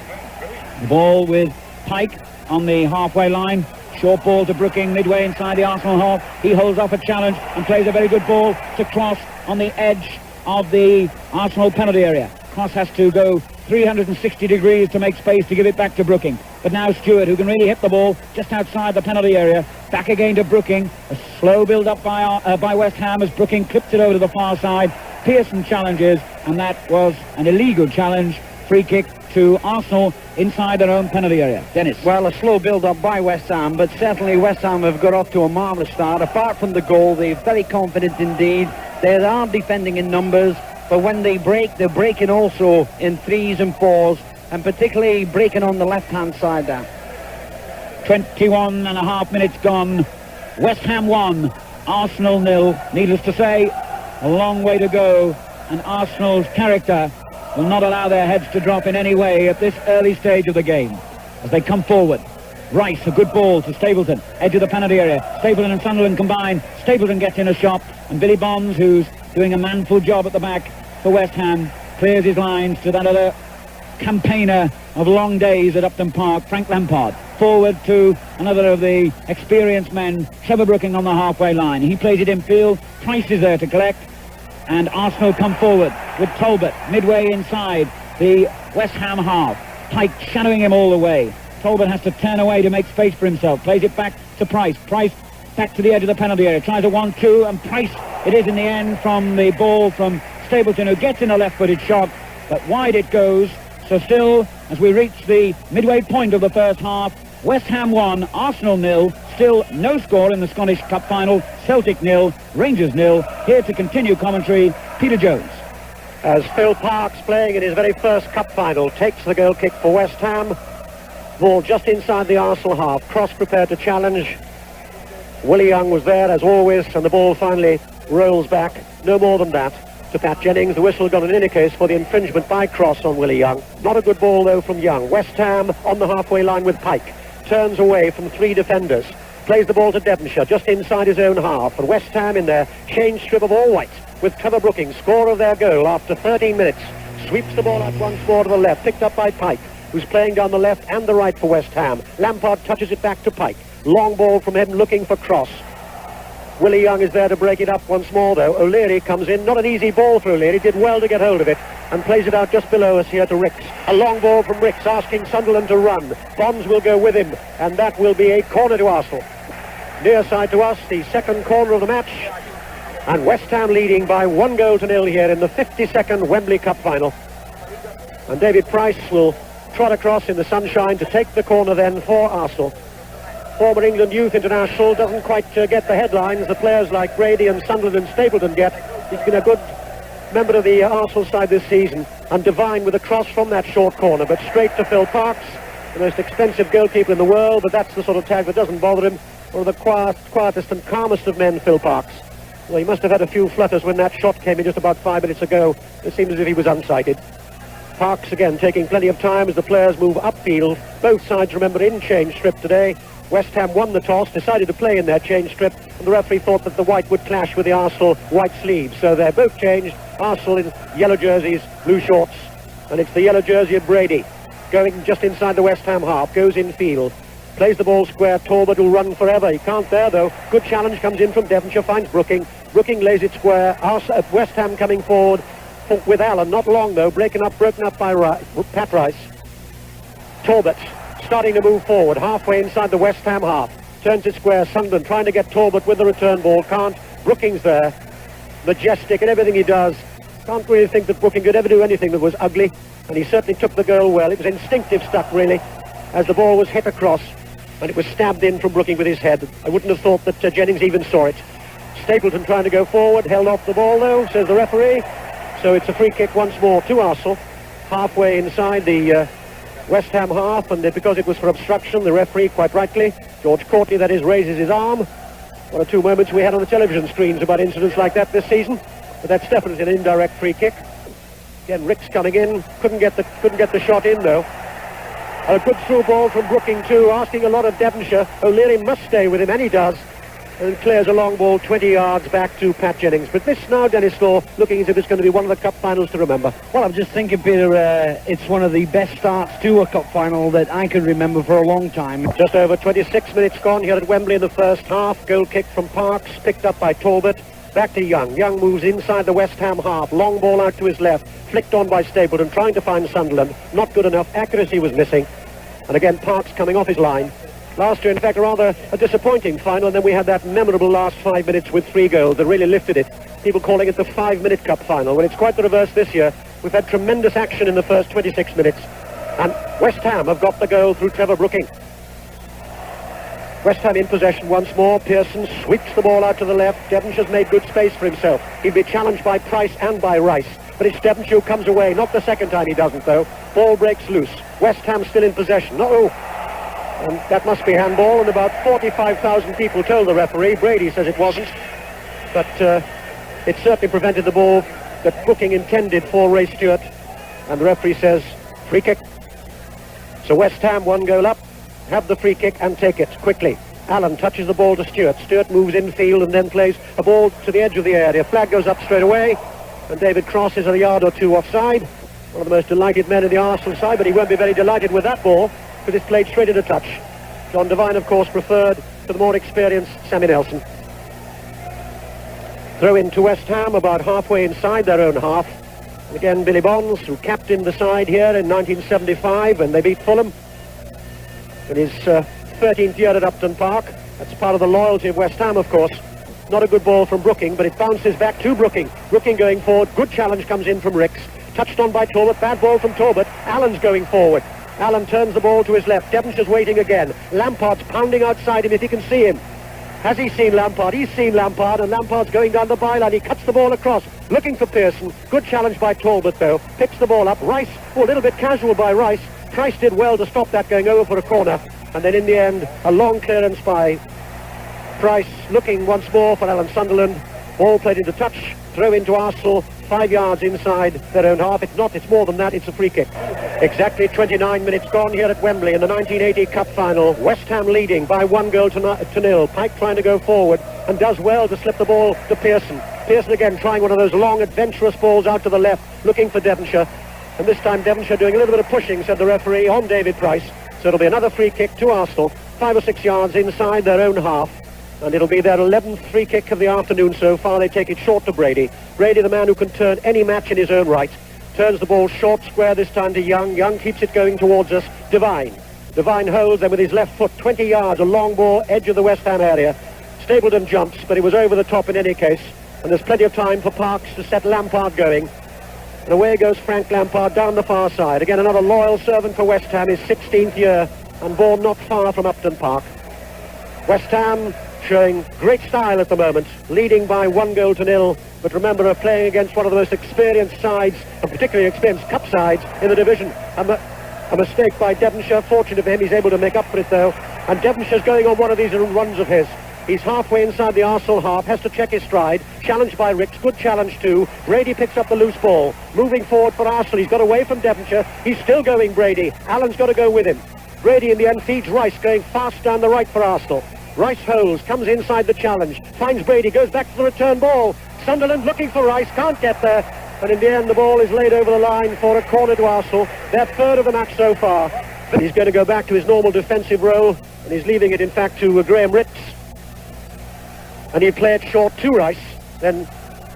The ball with Pike on the halfway line. Short ball to Brooking midway inside the Arsenal half. He holds off a challenge and plays a very good ball to Cross on the edge of the Arsenal penalty area. Cross has to go 360 degrees to make space to give it back to Brooking. But now Stewart, who can really hit the ball just outside the penalty area. Back again to Brooking. A slow build-up by West Ham as Brooking clips it over to the far side. Pearson challenges, and that was an illegal challenge. Free kick to Arsenal inside their own penalty area. Dennis. Well, a slow build-up by West Ham, but certainly West Ham have got off to a marvellous start. Apart from the goal, they're very confident indeed. They are defending in numbers, but when they break, they're breaking also in threes and fours, and particularly breaking on the left-hand side there. 21 and a half minutes gone. West Ham 1, Arsenal 0. Needless to say, a long way to go, and Arsenal's character will not allow their heads to drop in any way at this early stage of the game. As they come forward, Rice, a good ball to Stapleton, edge of the penalty area. Stapleton and Sunderland combine. Stapleton gets in a shot, and Billy Bonds, who's doing a manful job at the back for West Ham, clears his lines to that other campaigner of long days at Upton Park, Frank Lampard. Forward to another of the experienced men, Trevor Brooking on the halfway line. He plays it in field. Price is there to collect. And Arsenal come forward with Talbot midway inside the West Ham half. Pike shadowing him all the way. Talbot has to turn away to make space for himself. Plays it back to Price. Price back to the edge of the penalty area. Tries a 1-2, and Price it is in the end from the ball from Stapleton, who gets in a left-footed shot, but wide it goes. So still, as we reach the midway point of the first half, West Ham 1, Arsenal 0. Still no score in the Scottish Cup final. Celtic 0, Rangers 0. Here to continue commentary, Peter Jones. As Phil Parkes, playing in his very first cup final, takes the goal kick for West Ham. Ball just inside the Arsenal half. Cross prepared to challenge. Willie Young was there as always, and the ball finally rolls back. No more than that to Pat Jennings. The whistle got in any case for the infringement by Cross on Willie Young. Not a good ball though from Young. West Ham on the halfway line with Pike. Turns away from three defenders. Plays the ball to Devonshire just inside his own half. And West Ham in their change strip of all white with Trevor Brooking, scorer of their goal after 13 minutes. Sweeps the ball out once more to the left, picked up by Pike, who's playing down the left and the right for West Ham. Lampard touches it back to Pike. Long ball from him looking for Cross. Willie Young is there to break it up once more though. O'Leary comes in. Not an easy ball for O'Leary. Did well to get hold of it and plays it out just below us here to Ricks. A long ball from Ricks asking Sunderland to run. Bonds will go with him, and that will be a corner to Arsenal. Near side to us, the second corner of the match, and West Ham leading by 1-0 here in the 52nd Wembley Cup final. And David Price will trot across in the sunshine to take the corner then for Arsenal. Former England youth international, doesn't quite get the headlines the players like Brady and Sunderland and Stapleton get. He's been a good member of the Arsenal side this season. And Devine with a cross from that short corner, but straight to Phil Parkes, the most expensive goalkeeper in the world, but that's the sort of tag that doesn't bother him. One of the quietest and calmest of men, Phil Parkes. Well, he must have had a few flutters when that shot came in just about 5 minutes ago. It seemed as if he was unsighted. Parkes again taking plenty of time as the players move upfield. Both sides, remember, in change strip today. West Ham won the toss, decided to play in their change strip, and the referee thought that the white would clash with the Arsenal white sleeves. So they're both changed. Arsenal in yellow jerseys, blue shorts, and it's the yellow jersey of Brady going just inside the West Ham half, goes in field, plays the ball square. Talbot will run forever. He can't there though. Good challenge comes in from Devonshire, finds Brooking. Brooking lays it square. West Ham coming forward with Allen, not long though, broken up by Pat Rice. Talbot starting to move forward, halfway inside the West Ham half. Turns it square. Sunderland trying to get Talbot with the return ball, can't. Brooking's there, majestic in everything he does. Can't really think that Brooking could ever do anything that was ugly, and he certainly took the goal well. It was instinctive stuff really, as the ball was hit across, and it was stabbed in from Brooking with his head. I wouldn't have thought that Jennings even saw it. Stapleton trying to go forward, held off the ball though, says the referee. So it's a free kick once more to Arsenal, halfway inside the West Ham half, and because it was for obstruction, the referee, quite rightly, George Courtney, that is, raises his arm. One or two moments we had on the television screens about incidents like that this season, but that's definitely an indirect free kick. Again, Ricks coming in, couldn't get the shot in though. A good through ball from Brooking too, asking a lot of Devonshire. O'Leary must stay with him, and he does. And clears a long ball 20 yards back to Pat Jennings. But this now, Dennis Law, looking as if it's going to be one of the cup finals to remember. Well, I'm just thinking, Peter, it's one of the best starts to a cup final that I can remember for a long time. Just over 26 minutes gone here at Wembley in the first half. Goal kick from Parkes, picked up by Talbot. Back to Young. Young moves inside the West Ham half. Long ball out to his left. Flicked on by Stapleton, trying to find Sunderland. Not good enough. Accuracy was missing. And again, Parkes coming off his line. Last year, in fact, rather a disappointing final, and then we had that memorable last 5 minutes with 3 goals that really lifted it. People calling it the 5-minute cup final. Well, it's quite the reverse this year. We've had tremendous action in the first 26 minutes. And West Ham have got the goal through Trevor Brooking. West Ham in possession once more. Pearson sweeps the ball out to the left. Devonshire's made good space for himself. He'll be challenged by Price and by Rice. But it's Devonshire who comes away. Not the second time he doesn't, though. Ball breaks loose. West Ham still in possession. And that must be handball, and about 45,000 people told the referee. Brady says it wasn't, but it certainly prevented the ball that Brooking intended for Ray Stewart, and the referee says free kick. So West Ham 1 goal up, have the free kick and take it quickly. Allen touches the ball to Stewart. Stewart moves infield and then plays a ball to the edge of the area. Flag goes up straight away, and David Cross is a yard or two offside. One of the most delighted men in the Arsenal side, but he won't be very delighted with that ball, because it's played straight into touch. John Devine, of course, preferred to the more experienced Sammy Nelson. Throw in to West Ham, about halfway inside their own half. And again, Billy Bonds, who captained the side here in 1975 when they beat Fulham. In his 13th year at Upton Park. That's part of the loyalty of West Ham, of course. Not a good ball from Brooking, but it bounces back to Brooking. Brooking going forward. Good challenge comes in from Ricks. Touched on by Talbot. Bad ball from Talbot. Allen's going forward. Allen turns the ball to his left. Devonshire's waiting again. Lampard's pounding outside him if he can see him. Has he seen Lampard? He's seen Lampard, and Lampard's going down the byline. He cuts the ball across, looking for Pearson. Good challenge by Talbot, though. Picks the ball up. Rice, a little bit casual by Rice. Price did well to stop that going over for a corner. And then in the end, a long clearance by Price, looking once more for Alan Sunderland. Ball played into touch. Throw into Arsenal. 5 yards inside their own half. It's more than that, it's a free kick. Exactly 29 minutes gone here at Wembley in the 1980 Cup Final. West Ham leading by 1 goal to nil. Pike trying to go forward and does well to slip the ball to Pearson. Pearson again trying one of those long adventurous balls out to the left, looking for Devonshire. And this time Devonshire doing a little bit of pushing, said the referee, on David Price. So it'll be another free kick to Arsenal, 5 or 6 yards inside their own half. And it'll be their 11th free kick of the afternoon so far. They take it short to Brady. Brady, the man who can turn any match in his own right. Turns the ball short square this time to Young. Young keeps it going towards us. Devine holds, and with his left foot, 20 yards, a long ball, edge of the West Ham area. Stapleton jumps, but he was over the top in any case. And there's plenty of time for Parkes to set Lampard going. And away goes Frank Lampard down the far side. Again, another loyal servant for West Ham, his 16th year, and born not far from Upton Park. West Ham showing great style at the moment, leading by 1-0. But remember, are playing against one of the most experienced sides, and particularly experienced cup sides in the division. A mistake by Devonshire. Fortunate for him, he's able to make up for it though. And Devonshire's going on one of these runs of his. He's halfway inside the Arsenal half, has to check his stride. Challenged by Ricks, good challenge too. Brady picks up the loose ball. Moving forward for Arsenal, he's got away from Devonshire. He's still going, Brady. Allen's got to go with him. Brady in the end feeds Rice, going fast down the right for Arsenal. Rice holds, comes inside the challenge, finds Brady, goes back to the return ball. Sunderland looking for Rice, can't get there. And in the end, the ball is laid over the line for a corner to Arsenal. Their third of the match so far. He's going to go back to his normal defensive role, and he's leaving it, in fact, to Graham Ricks. And he'll play it short to Rice. Then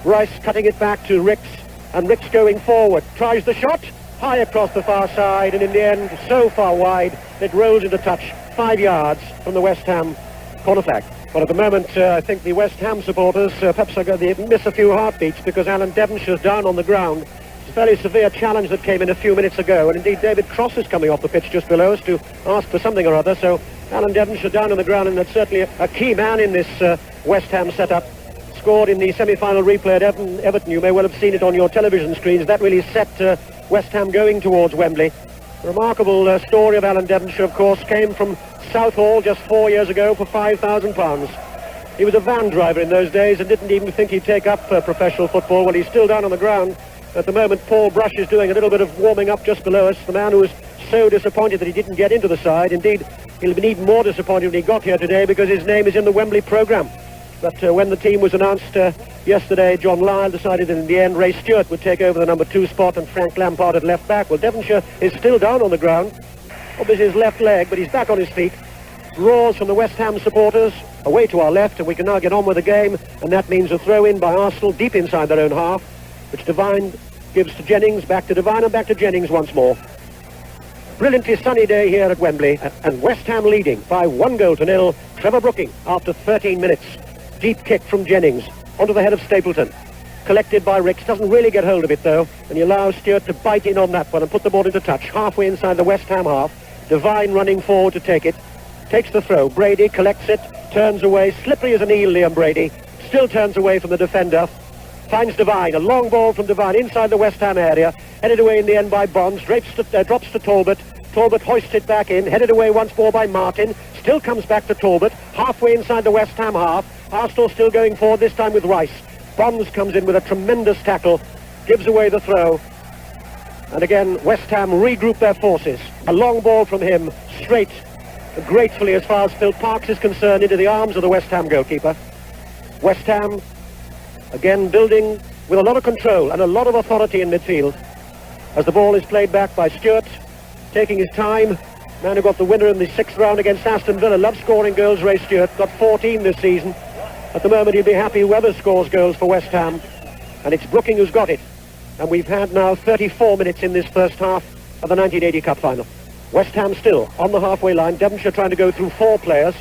Rice cutting it back to Ricks, and Ricks going forward. Tries the shot, high across the far side, and in the end, so far wide, it rolls into touch, 5 yards from the West Ham corner flag. Well, at the moment, I think the West Ham supporters perhaps are going to miss a few heartbeats because Alan Devonshire's down on the ground. It's a fairly severe challenge that came in a few minutes ago, and indeed David Cross is coming off the pitch just below us to ask for something or other. So Alan Devonshire down on the ground, and that's certainly a key man in this West Ham setup. Scored in the semi-final replay at Everton. You may well have seen it on your television screens. That really set West Ham going towards Wembley. The remarkable story of Alan Devonshire, of course, came from Southall just 4 years ago for £5,000. He was a van driver in those days and didn't even think he'd take up professional football. Well, he's still down on the ground. At the moment, Paul Brush is doing a little bit of warming up just below us. The man who was so disappointed that he didn't get into the side. Indeed, he'll be even more disappointed when he got here today because his name is in the Wembley programme. But when the team was announced yesterday, John Lyle decided that in the end Ray Stewart would take over the number 2 spot and Frank Lampard at left back. Well, Devonshire is still down on the ground. Obviously his left leg, but he's back on his feet. Roars from the West Ham supporters away to our left, and we can now get on with the game, and that means a throw in by Arsenal deep inside their own half, which Devine gives to Jennings, back to Devine, and back to Jennings once more. Brilliantly sunny day here at Wembley, and West Ham leading by 1-0. Trevor Brooking after 13 minutes. Deep kick from Jennings onto the head of Stapleton. Collected by Ricks, doesn't really get hold of it though, and he allows Stewart to bite in on that one and put the ball into touch. Halfway inside the West Ham half, Devine running forward to take it. Takes the throw, Brady collects it, turns away, slippery as an eel, Liam Brady. Still turns away from the defender. Finds Devine, a long ball from Devine inside the West Ham area. Headed away in the end by Bonds, drops to Talbot. Talbot hoists it back in, headed away once more by Martin. Still comes back to Talbot, halfway inside the West Ham half. Arsenal still going forward, this time with Rice. Bonds comes in with a tremendous tackle, gives away the throw. And again, West Ham regroup their forces. A long ball from him, straight, gracefully as far as Phil Parkes is concerned, into the arms of the West Ham goalkeeper. West Ham, again, building with a lot of control and a lot of authority in midfield. As the ball is played back by Stewart, taking his time. Man who got the winner in the 6th round against Aston Villa, loves scoring goals, Ray Stewart, got 14 this season. At the moment he'll be happy whoever scores goals for West Ham, and it's Brooking who's got it. And we've had now 34 minutes in this first half of the 1980 Cup final. West Ham still on the halfway line, Devonshire trying to go through 4 players,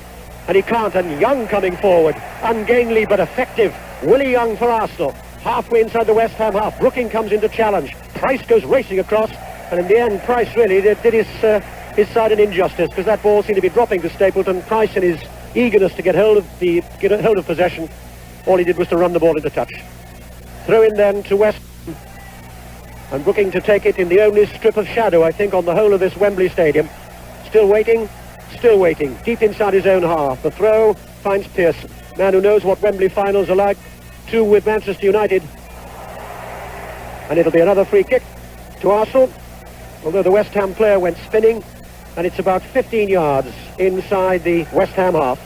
and he can't, and Young coming forward, ungainly but effective. Willie Young for Arsenal, halfway inside the West Ham half. Brooking comes into challenge, Price goes racing across, and in the end Price really did his side an injustice, because that ball seemed to be dropping to Stapleton. Price, in his eagerness to get hold of possession, all he did was to run the ball into touch. Throw in then to West Ham, and Brooking to take it in the only strip of shadow, I think, on the whole of this Wembley Stadium. Still waiting, deep inside his own half. The throw finds Pearson, man who knows what Wembley finals are like, 2 with Manchester United. And it'll be another free kick to Arsenal, although the West Ham player went spinning, and it's about 15 yards inside the West Ham half.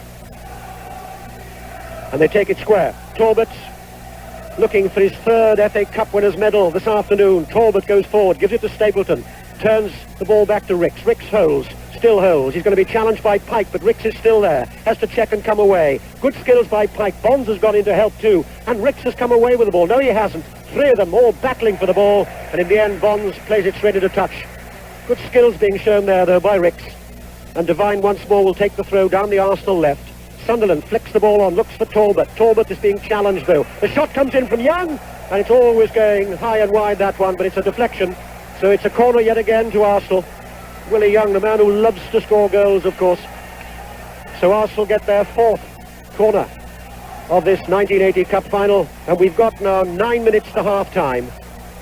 And they take it square. Talbot looking for his 3rd FA Cup winners' medal this afternoon. Talbot goes forward, gives it to Stapleton, turns the ball back to Ricks. Ricks holds, still holds. He's going to be challenged by Pike, but Ricks is still there. Has to check and come away. Good skills by Pike. Bonds has gone in to help too, and Ricks has come away with the ball. No, he hasn't. 3 of them all battling for the ball, and in the end Bonds plays it straight into touch. Good skills being shown there though by Ricks. And Devine once more will take the throw down the Arsenal left. Sunderland flicks the ball on, looks for Talbot. Talbot is being challenged though. The shot comes in from Young, and it's always going high and wide, that one, but it's a deflection. So it's a corner yet again to Arsenal. Willie Young, the man who loves to score goals, of course. So Arsenal get their 4th corner of this 1980 Cup final, and we've got now 9 minutes to half-time.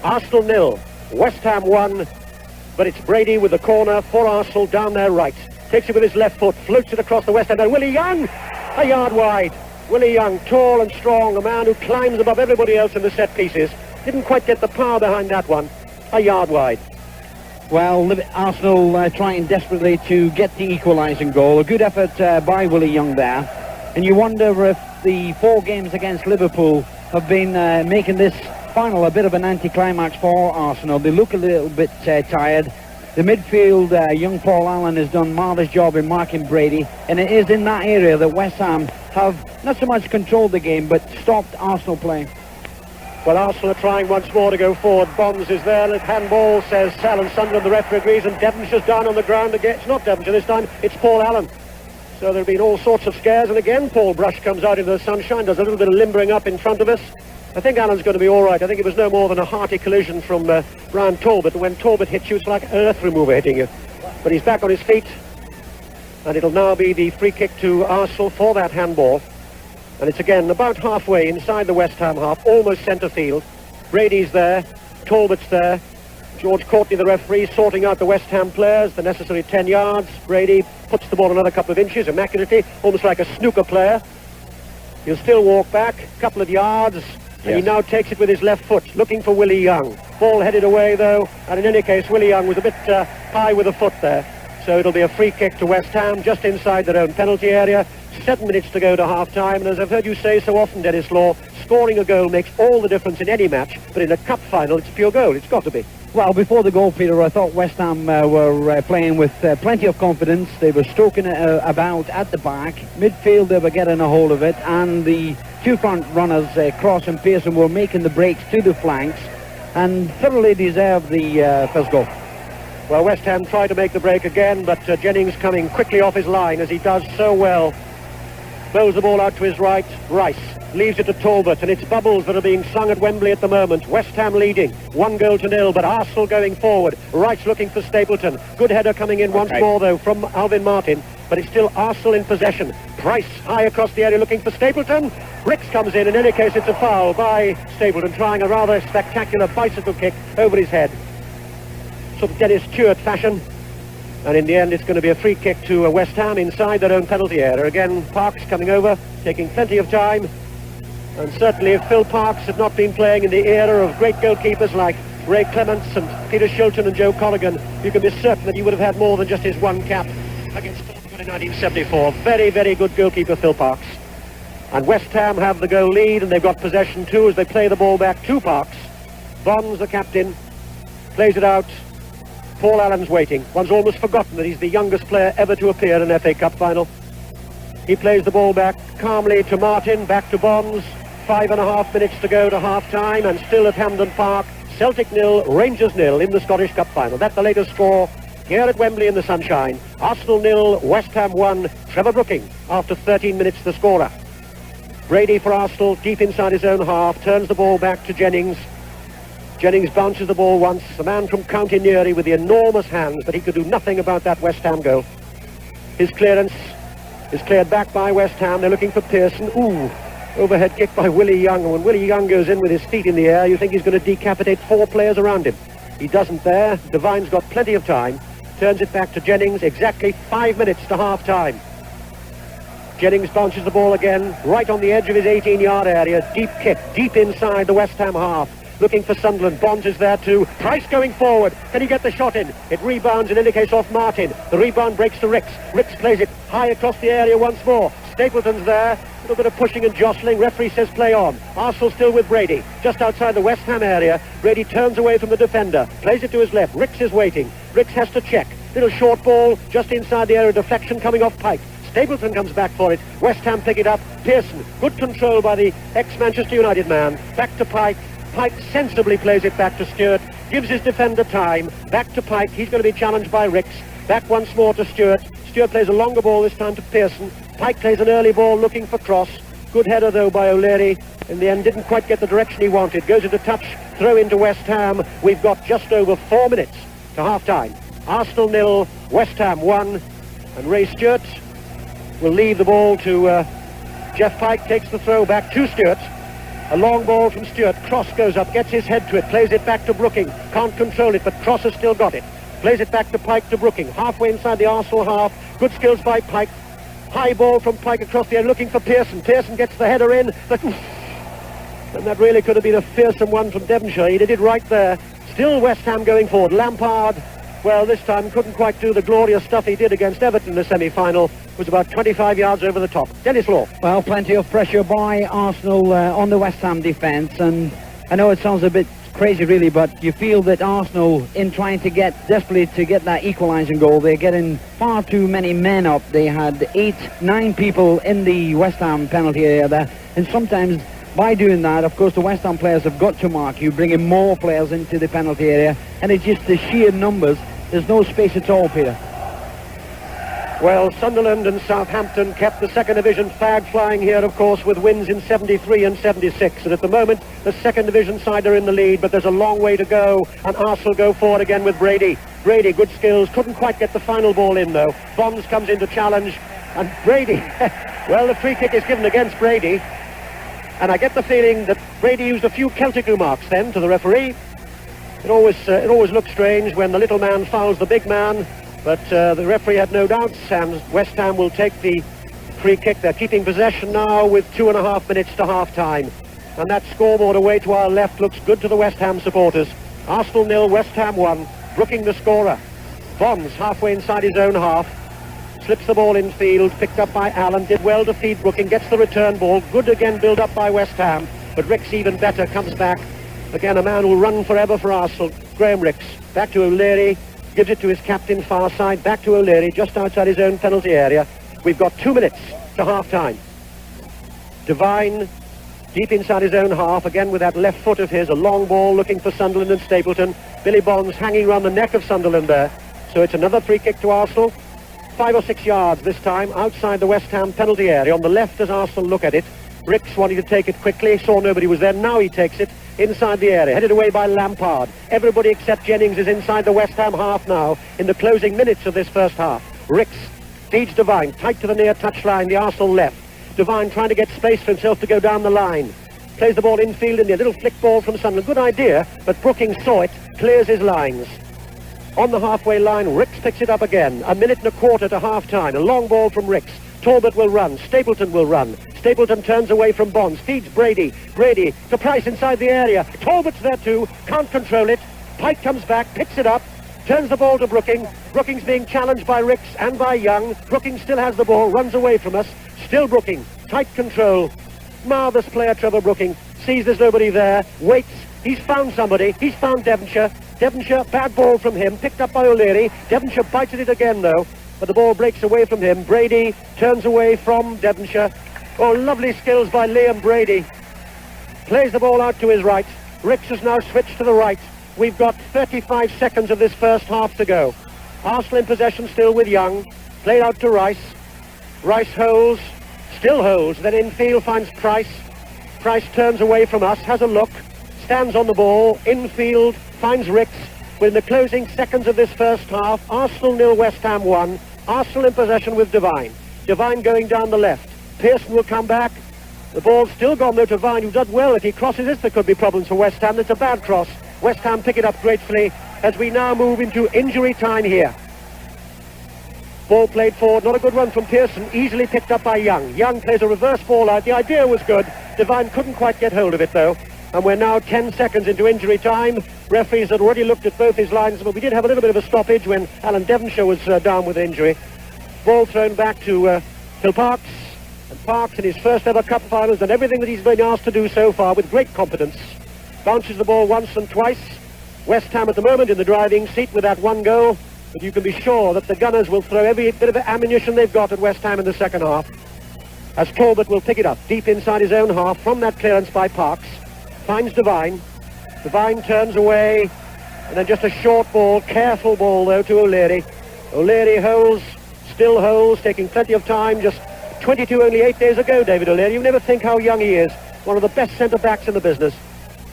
Arsenal 0, West Ham 1, but it's Brady with the corner for Arsenal down their right. Takes it with his left foot, floats it across the West Ham, and Willie Young, a yard wide. Willie Young, tall and strong, a man who climbs above everybody else in the set pieces. Didn't quite get the power behind that one. A yard wide. Well, Arsenal trying desperately to get the equalising goal. A good effort by Willie Young there. And you wonder if the 4 games against Liverpool have been making this final a bit of an anticlimax for Arsenal. They look a little bit tired. The midfield, young Paul Allen has done a marvellous job in marking Brady, and it is in that area that West Ham have not so much controlled the game, but stopped Arsenal playing. Well, Arsenal are trying once more to go forward. Bonds is there, and handball, says Alan Sunderland, the referee agrees, and Devonshire's down on the ground again. It's not Devonshire this time, it's Paul Allen. So there have been all sorts of scares, and again Paul Brush comes out into the sunshine, does a little bit of limbering up in front of us. I think Alan's going to be all right. I think it was no more than a hearty collision from Brian Talbot, and when Talbot hits you, it's like earth remover hitting you. But he's back on his feet, and it'll now be the free kick to Arsenal for that handball. And it's again about halfway inside the West Ham half, almost centre field. Brady's there, Talbot's there, George Courtney, the referee, sorting out the West Ham players, the necessary 10 yards. Brady puts the ball another couple of inches, immaculately, almost like a snooker player. He'll still walk back, a couple of yards, and he now takes it with his left foot, looking for Willie Young. Ball headed away, though, and in any case, Willie Young was a bit high with the foot there. So it'll be a free kick to West Ham, just inside their own penalty area. 7 minutes to go to half-time, and as I've heard you say so often, Dennis Law, scoring a goal makes all the difference in any match, but in a cup final, it's pure goal. It's got to be. Well, before the goal, Peter, I thought West Ham were playing with plenty of confidence. They were stroking it about at the back. Midfield, they were getting a hold of it, and the 2 front runners, Cross and Pearson, were making the breaks to the flanks, and thoroughly deserved the first goal. Well, West Ham tried to make the break again, but Jennings coming quickly off his line, as he does so well. Throws the ball out to his right. Rice leaves it to Talbot, and it's bubbles that are being sung at Wembley at the moment. West Ham leading 1-0, but Arsenal going forward. Rice looking for Stapleton. Good header coming in once more, though, from Alvin Martin, but it's still Arsenal in possession. Price high across the area looking for Stapleton. Ricks comes in any case it's a foul by Stapleton, trying a rather spectacular bicycle kick over his head. Sort of Dennis Stewart fashion. And in the end, it's going to be a free kick to West Ham inside their own penalty area. Again, Parks coming over, taking plenty of time. And certainly if Phil Parks had not been playing in the era of great goalkeepers like Ray Clements and Peter Shilton and Joe Colligan, you can be certain that he would have had more than just his 1 cap against Portugal in 1974. Very, very good goalkeeper, Phil Parks. And West Ham have the goal lead, and they've got possession too as they play the ball back to Parks. Bonds, the captain, plays it out. Paul Allen's waiting. One's almost forgotten that he's the youngest player ever to appear in an FA Cup final. He plays the ball back calmly to Martin, back to Bonds. 5.5 minutes to go to half-time, and still at Hampden Park, Celtic 0, Rangers 0 in the Scottish Cup final. That's the latest score here at Wembley in the sunshine. Arsenal 0, West Ham 1, Trevor Brooking after 13 minutes the scorer. Brady for Arsenal, deep inside his own half, turns the ball back to Jennings. Jennings bounces the ball once, the man from County Newry with the enormous hands, but he could do nothing about that West Ham goal. His clearance is cleared back by West Ham. They're looking for Pearson. Ooh, overhead kick by Willie Young. And when Willie Young goes in with his feet in the air, you think he's going to decapitate 4 players around him. He doesn't there. Devine's got plenty of time. Turns it back to Jennings. Exactly 5 minutes to half-time. Jennings bounces the ball again, right on the edge of his 18-yard area. Deep kick, deep inside the West Ham half. Looking for Sunderland. Bonds is there too. Price going forward. Can he get the shot in? It rebounds in any case off Martin. The rebound breaks to Ricks. Ricks plays it high across the area once more. Stapleton's there. A little bit of pushing and jostling. Referee says play on. Arsenal still with Brady. Just outside the West Ham area. Brady turns away from the defender. Plays it to his left. Ricks is waiting. Ricks has to check. Little short ball just inside the area. Deflection coming off Pike. Stapleton comes back for it. West Ham pick it up. Pearson. Good control by the ex-Manchester United man. Back to Pike. Pike sensibly plays it back to Stewart, gives his defender time, back to Pike, he's going to be challenged by Ricks, back once more to Stewart. Stewart plays a longer ball this time to Pearson. Pike plays an early ball looking for Cross. Good header, though, by O'Leary. In the end, didn't quite get the direction he wanted. Goes into touch, throw into West Ham. We've got just over 4 minutes to half-time. Arsenal 0, West Ham 1. And Ray Stewart will leave the ball to Jeff Pike, takes the throw back to Stewart. A long ball from Stewart. Cross goes up, gets his head to it, plays it back to Brooking. Can't control it, but Cross has still got it. Plays it back to Pike to Brooking. Halfway inside the Arsenal half. Good skills by Pike. High ball from Pike across the air, looking for Pearson. Pearson gets the header in, but and that really could have been a fearsome one from Devonshire. He did it right there. Still West Ham going forward. Lampard, well, this time couldn't quite do the glorious stuff he did against Everton in the semi-final. Was about 25 yards over the top. Dennis Law. Well, plenty of pressure by Arsenal on the West Ham defence, and I know it sounds a bit crazy really, but you feel that Arsenal, in trying to get desperately to get that equalising goal, they're getting far too many men up. They had 8, 9 people in the West Ham penalty area there, and sometimes by doing that, of course, the West Ham players have got to mark you, bringing more players into the penalty area, and it's just the sheer numbers. There's no space at all, Peter. Well, Sunderland and Southampton kept the second division flag flying here, of course, with wins in 73 and 76. And at the moment, the second division side are in the lead, but there's a long way to go. And Arsenal go forward again with Brady. Brady, good skills, couldn't quite get the final ball in, though. Bonds comes in to challenge, and Brady, well, the free kick is given against Brady. And I get the feeling that Brady used a few Celtic remarks then to the referee. It always looks strange when the little man fouls the big man. But the referee had no doubts, and West Ham will take the free kick. They're keeping possession now with 2.5 minutes to half-time. And that scoreboard away to our left looks good to the West Ham supporters. Arsenal 0, West Ham 1. Brooking the scorer. Bonds halfway inside his own half. Slips the ball in field, picked up by Allen. Did well to feed Brooking, gets the return ball. Good again, build up by West Ham. But Ricks even better, comes back. Again, a man who will run forever for Arsenal. Graham Ricks. Back to O'Leary. Gives it to his captain far side, back to O'Leary, just outside his own penalty area. We've got 2 minutes to half-time. Devine, deep inside his own half, again with that left foot of his, a long ball looking for Sunderland and Stapleton. Billy Bonds hanging around the neck of Sunderland there. So it's another free kick to Arsenal. 5 or 6 yards this time, outside the West Ham penalty area. On the left as Arsenal look at it. Ricks wanting to take it quickly, saw nobody was there, now he takes it. Inside the area, headed away by Lampard. Everybody except Jennings is inside the West Ham half now, in the closing minutes of this first half. Ricks feeds Devine, tight to the near touchline, the Arsenal left. Devine trying to get space for himself to go down the line. Plays the ball infield in the little flick ball from Sunderland. Good idea, but Brooking saw it, clears his lines. On the halfway line, Ricks picks it up again. 1.25 minutes to half-time. A long ball from Ricks. Talbot will run. Stapleton will run. Stapleton turns away from Bonds. Feeds Brady. Brady to Price inside the area. Talbot's there too. Can't control it. Pike comes back. Picks it up. Turns the ball to Brooking. Brooking's being challenged by Ricks and by Young. Brooking still has the ball. Runs away from us. Still Brooking. Tight control. Marvellous player, Trevor Brooking. Sees there's nobody there. Waits. He's found somebody. He's found Devonshire. Devonshire, bad ball from him. Picked up by O'Leary. Devonshire bites at it again though. But the ball breaks away from him. Brady turns away from Devonshire. Oh, lovely skills by Liam Brady. Plays the ball out to his right. Ricks has now switched to the right. We've got 35 seconds of this first half to go. Arsenal in possession still with Young. Played out to Rice. Rice holds. Still holds. Then infield finds Price. Price turns away from us. Has a look. Stands on the ball. Infield finds Ricks. Within the closing seconds of this first half, Arsenal 0, West Ham 1. Arsenal in possession with Devine. Devine going down the left. Pearson will come back. The ball's still gone though to Devine, who does well. If he crosses this, there could be problems for West Ham. It's a bad cross. West Ham pick it up gratefully as we now move into injury time here. Ball played forward, not a good run from Pearson, easily picked up by Young. Young plays a reverse ball out. The idea was good. Devine couldn't quite get hold of it though. And we're now 10 seconds into injury time. Referees had already looked at both his lines, but we did have a little bit of a stoppage when Alan Devonshire was down with injury. Ball thrown back to Phil Parkes. And Parkes, in his first ever cup finals, done everything that he's been asked to do so far with great competence. Bounces the ball once and twice. West Ham at the moment in the driving seat with that one goal. But you can be sure that the Gunners will throw every bit of ammunition they've got at West Ham in the second half. As Talbot will pick it up deep inside his own half from that clearance by Parkes. Finds Devine. Devine turns away, and then just a short ball, careful ball though to O'Leary. O'Leary holds, still holds, taking plenty of time, just 22 only 8 days ago, David O'Leary. You never think how young he is. One of the best centre-backs in the business.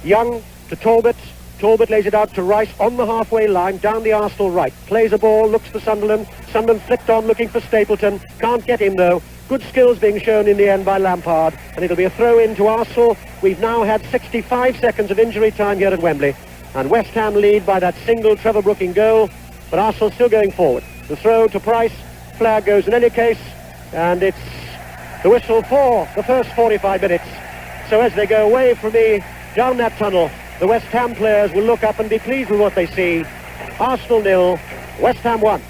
Young to Talbot. Talbot lays it out to Rice on the halfway line, down the Arsenal right. Plays a ball, looks for Sunderland. Sunderland flicked on, looking for Stapleton. Can't get him, though. Good skills being shown in the end by Lampard. And it'll be a throw-in to Arsenal. We've now had 65 seconds of injury time here at Wembley. And West Ham lead by that single Trevor Brooking goal. But Arsenal still going forward. The throw to Price. Flag goes in any case. And it's the whistle for the first 45 minutes. So as they go away from me down that tunnel, the West Ham players will look up and be pleased with what they see. Arsenal 0, West Ham 1.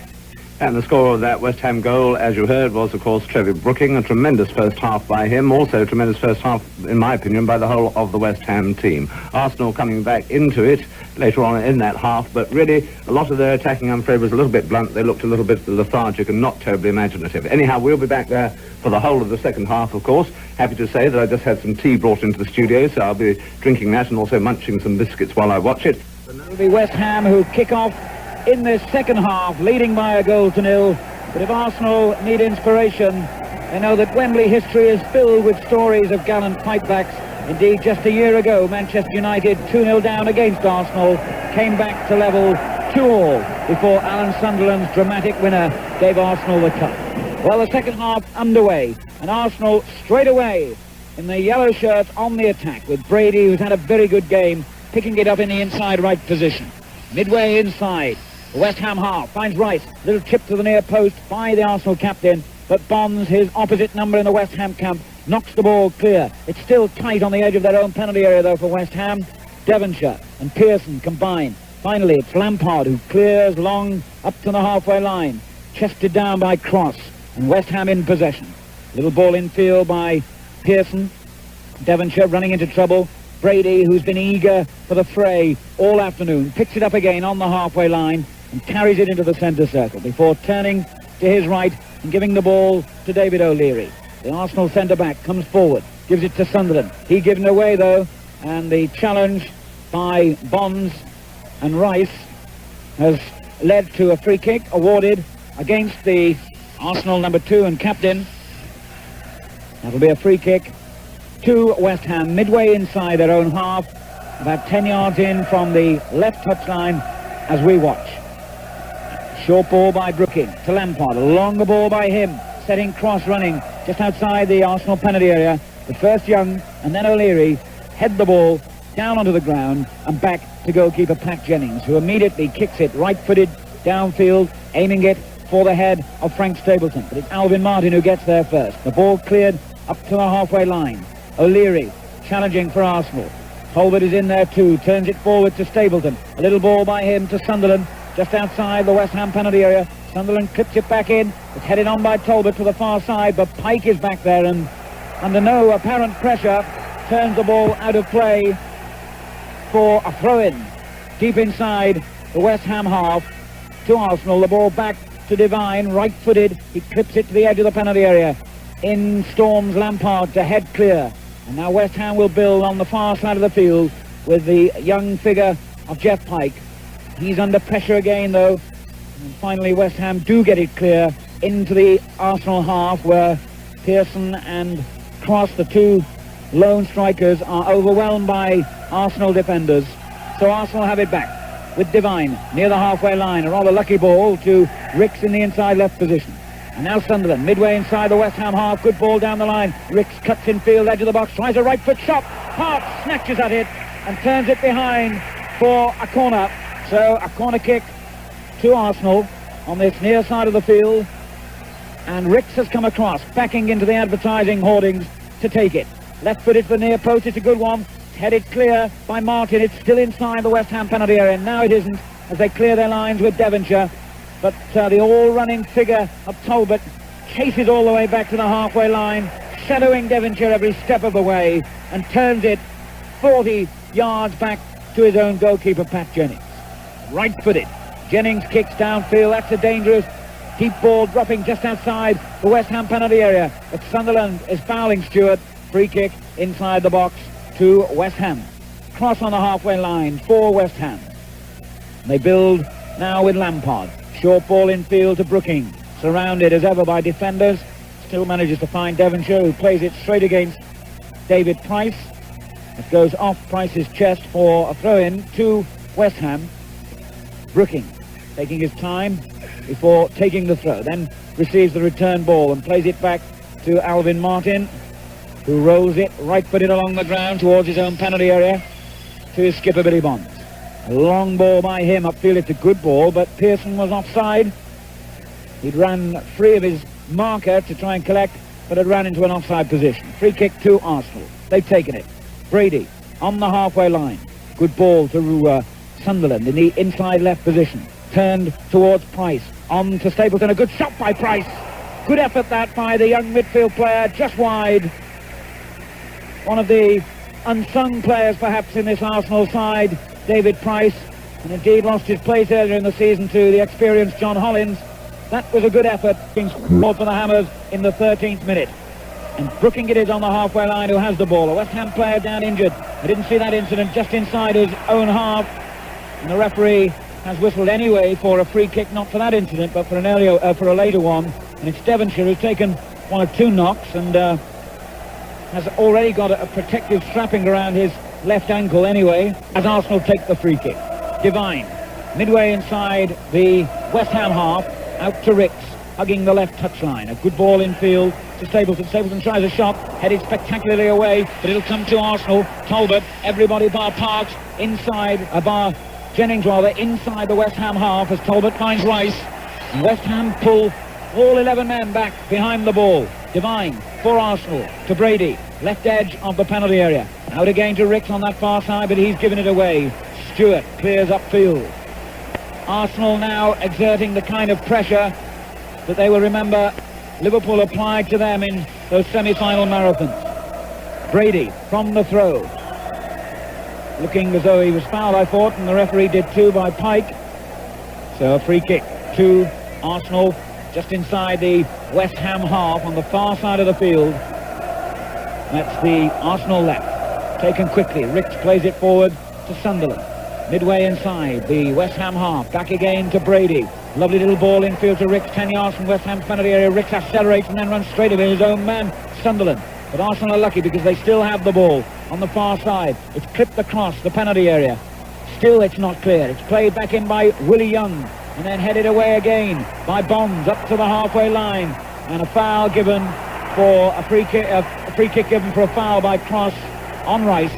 And the score of that West Ham goal, as you heard, was, of course, Trevor Brooking. A tremendous first half by him. Also a tremendous first half, in my opinion, by the whole of the West Ham team. Arsenal coming back into it later on in that half, but really a lot of their attacking, I'm afraid, was a little bit blunt. They looked a little bit lethargic and not terribly imaginative. Anyhow, we'll be back there for the whole of the second half, of course. Happy to say that I just had some tea brought into the studio, so I'll be drinking that and also munching some biscuits while I watch it. It'll be West Ham who kick off in this second half, leading by a goal to nil. But if Arsenal need inspiration, they know that Wembley history is filled with stories of gallant fightbacks. Indeed, just a year ago, Manchester United 2-0 down against Arsenal, came back to level 2-2 before Alan Sunderland's dramatic winner gave Arsenal the cup. Well, the second half underway, and Arsenal straight away in the yellow shirts on the attack, with Brady, who's had a very good game, picking it up in the inside right position. Midway inside, the West Ham half finds Rice, little chip to the near post by the Arsenal captain, but Bonds, his opposite number in the West Ham camp, knocks the ball clear. It's still tight on the edge of their own penalty area, though, for West Ham. Devonshire and Pearson combine. Finally, it's Lampard who clears long up to the halfway line, chested down by Cross, and West Ham in possession. Little ball infield by Pearson. Devonshire running into trouble. Brady, who's been eager for the fray all afternoon, picks it up again on the halfway line and carries it into the centre circle before turning to his right and giving the ball to David O'Leary. The Arsenal centre-back comes forward, gives it to Sunderland. He given away, though, and the challenge by Bonds and Rice has led to a free kick awarded against the Arsenal number 2 and captain. That'll be a free kick to West Ham, midway inside their own half, about 10 yards in from the left touchline as we watch. Short ball by Brooking to Lampard, a longer ball by him, setting Cross running just outside the Arsenal penalty area. But first Young and then O'Leary head the ball down onto the ground and back to goalkeeper Pat Jennings, who immediately kicks it right-footed downfield, aiming it for the head of Frank Stapleton. But it's Alvin Martin who gets there first. The ball cleared up to the halfway line. O'Leary challenging for Arsenal. Talbot is in there too, turns it forward to Stapleton. A little ball by him to Sunderland, just outside the West Ham penalty area. Sunderland clips it back in. It's headed on by Talbot to the far side, but Pike is back there and under no apparent pressure turns the ball out of play for a throw-in deep inside the West Ham half to Arsenal. The ball back to Devine, right-footed. He clips it to the edge of the penalty area. In storms Lampard to head clear. And now West Ham will build on the far side of the field with the young figure of Jeff Pike. He's under pressure again, though. And finally, West Ham do get it clear into the Arsenal half, where Pearson and Cross, the two lone strikers, are overwhelmed by Arsenal defenders. So Arsenal have it back with Devine near the halfway line. A rather lucky ball to Ricks in the inside left position. And now Sunderland, midway inside the West Ham half. Good ball down the line. Ricks cuts in field, edge of the box, tries a right foot shot. Hart snatches at it and turns it behind for a corner. So a corner kick to Arsenal on this near side of the field. And Ricks has come across, backing into the advertising hoardings to take it. Left-footed for the near post, it's a good one. It's headed clear by Martin. It's still inside the West Ham penalty area. Now it isn't, as they clear their lines with Devonshire. But the all-running figure of Talbot chases all the way back to the halfway line, shadowing Devonshire every step of the way, and turns it 40 yards back to his own goalkeeper, Pat Jennings. Right-footed. Jennings kicks downfield. That's a dangerous deep ball dropping just outside the West Ham penalty area. But Sunderland is fouling Stewart. Free kick inside the box to West Ham. Cross on the halfway line for West Ham. They build now with Lampard. Short ball infield to Brooking. Surrounded as ever by defenders. still manages to find Devonshire, who plays it straight against David Price. It goes off Price's chest for a throw-in to West Ham. Brooking taking his time before taking the throw, then receives the return ball and plays it back to Alvin Martin, who rolls it right-footed along the ground towards his own penalty area to his skipper Billy Bonds. A long ball by him upfield. It's a good ball, but Pearson was offside. He'd ran free of his marker to try and collect, but had ran into an offside position. Free kick to Arsenal. They've taken it. Brady on the halfway line. Good ball to Sunderland in the inside left position. Turned towards Price. On to Stapleton. A good shot by Price. Good effort that by the young midfield player, just wide. One of the unsung players perhaps in this Arsenal side, David Price, and indeed lost his place earlier in the season to the experienced John Hollins. That was a good effort being scored for the Hammers in the 13th minute. And Brooking it is on the halfway line, who has the ball. A West Ham player down injured. I didn't see that incident, just inside his own half. And the referee has whistled anyway for a free kick, not for that incident, but for an earlier, for a later one. And it's Devonshire who's taken one or two knocks and has already got a protective strapping around his left ankle anyway, as Arsenal take the free kick. Devine, midway inside the West Ham half, out to Ricks, hugging the left touchline. A good ball in field to Stapleton. Stapleton tries a shot, headed spectacularly away, but it'll come to Arsenal. Talbot, everybody bar Parks, inside, bar Jennings rather, inside the West Ham half as Talbot finds Rice. And West Ham pull all 11 men back behind the ball. Devine for Arsenal to Brady, left edge of the penalty area. Out again to Ricks on that far side, but he's given it away. Stewart clears upfield. Arsenal now exerting the kind of pressure that they will remember Liverpool applied to them in those semi-final marathons. Brady from the throw. Looking as though he was fouled, I thought, and the referee did too by Pike. So a free kick to Arsenal just inside the West Ham half on the far side of the field. That's the Arsenal left. Taken quickly. Ricks plays it forward to Sunderland. Midway inside the West Ham half. Back again to Brady. Lovely little ball infield to Ricks, 10 yards from West Ham's penalty area. Ricks accelerates and then runs straight at his own man, Sunderland. But Arsenal are lucky because they still have the ball on the far side. It's clipped across the penalty area. Still it's not clear. It's played back in by Willie Young and then headed away again by Bonds up to the halfway line. And a foul given for a free kick given for a foul by Cross on Rice.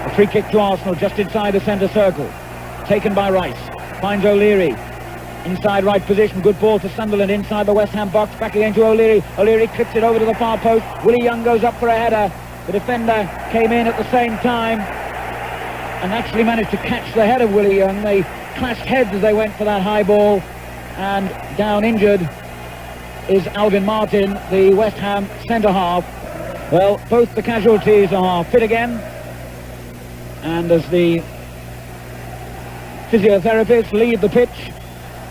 A free kick to Arsenal just inside the centre circle. Taken by Rice. Finds O'Leary. Inside right position. Good ball to Sunderland inside the West Ham box. Back again to O'Leary. O'Leary clips it over to the far post. Willie Young goes up for a header. The defender came in at the same time and actually managed to catch the head of Willie Young. They clashed heads as they went for that high ball. And down injured is Alvin Martin, the West Ham centre half. Well, both the casualties are fit again. And as the physiotherapists leave the pitch,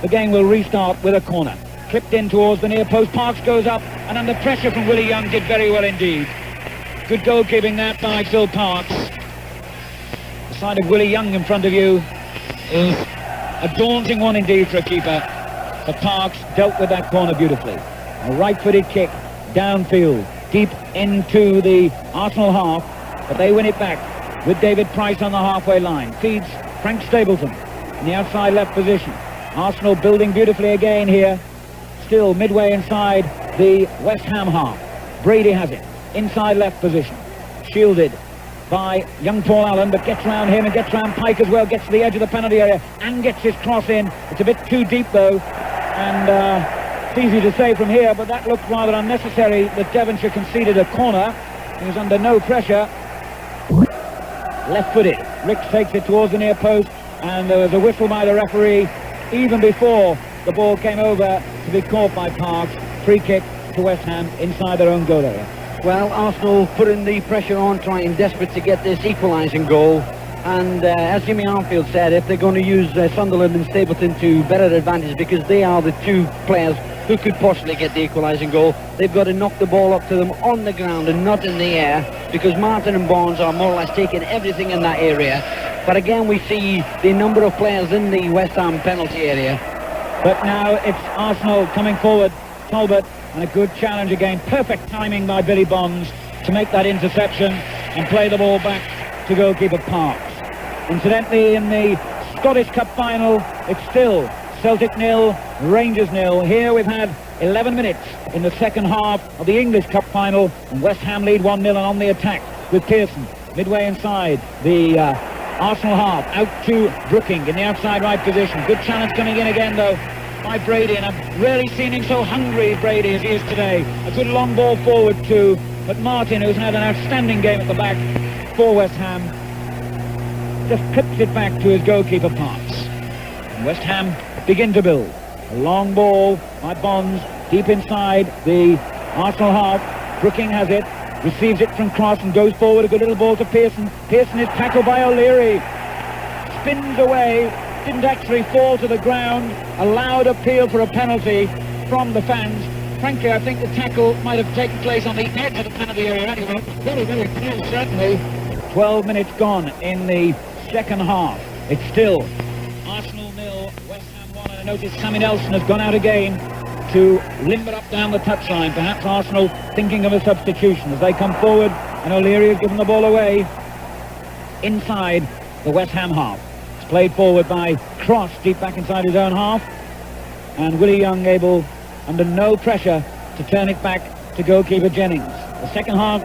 the game will restart with a corner. Clipped in towards the near post. Parks goes up and under pressure from Willie Young did very well indeed. Good goalkeeping that by Phil Parks. The sight of Willie Young in front of you is a daunting one indeed for a keeper. But Parks dealt with that corner beautifully. A right-footed kick downfield, deep into the Arsenal half, but they win it back with David Price on the halfway line. Feeds Frank Stapleton in the outside left position. Arsenal building beautifully again here. Still midway inside the West Ham half. Brady has it. Inside left position. Shielded by young Paul Allen, but gets round him and gets round Pike as well. Gets to the edge of the penalty area and gets his cross in. It's a bit too deep though. And it's easy to say from here, but that looked rather unnecessary that Devonshire conceded a corner. He was under no pressure. Left-footed. Ricks takes it towards the near post, and there was a whistle by the referee even before the ball came over to be caught by Parks. Free kick to West Ham inside their own goal area. Well, Arsenal putting the pressure on, trying desperate to get this equalising goal. And as Jimmy Armfield said, if they're going to use Sunderland and Stapleton to better advantage, because they are the two players who could possibly get the equalising goal, they've got to knock the ball up to them on the ground and not in the air, because Martin and Bonds are more or less taking everything in that area. But again, we see the number of players in the West Ham penalty area. But now it's Arsenal coming forward. Talbot and a good challenge again. Perfect timing by Billy Bonds to make that interception and play the ball back to goalkeeper Parks. Incidentally, in the Scottish Cup final, it's still Celtic 0, Rangers 0. Here we've had 11 minutes in the second half of the English Cup final, and West Ham lead 1-0 and on the attack with Pearson midway inside the Arsenal half, out to Brooking in the outside right position. Good challenge coming in again though by Brady, and I've rarely seen him so hungry, Brady, as he is today. A good long ball forward too, but Martin, who's had an outstanding game at the back for West Ham, just clips it back to his goalkeeper Parks. And West Ham begin to build. A long ball by Bonds, deep inside the Arsenal half. Brooking has it, receives it from Cross and goes forward. A good little ball to Pearson. Pearson is tackled by O'Leary. Spins away, didn't actually fall to the ground. A loud appeal for a penalty from the fans. Frankly, I think the tackle might have taken place on the edge of the penalty area anyway. Very, very close, certainly. 12 minutes gone in the second half. It's still Arsenal 0, West Ham 1, and I notice Sammy Nelson has gone out again to limber up down the touchline. Perhaps Arsenal thinking of a substitution as they come forward, and O'Leary has given the ball away inside the West Ham half. It's played forward by Cross, deep back inside his own half, and Willie Young able, under no pressure, to turn it back to goalkeeper Jennings. The second half,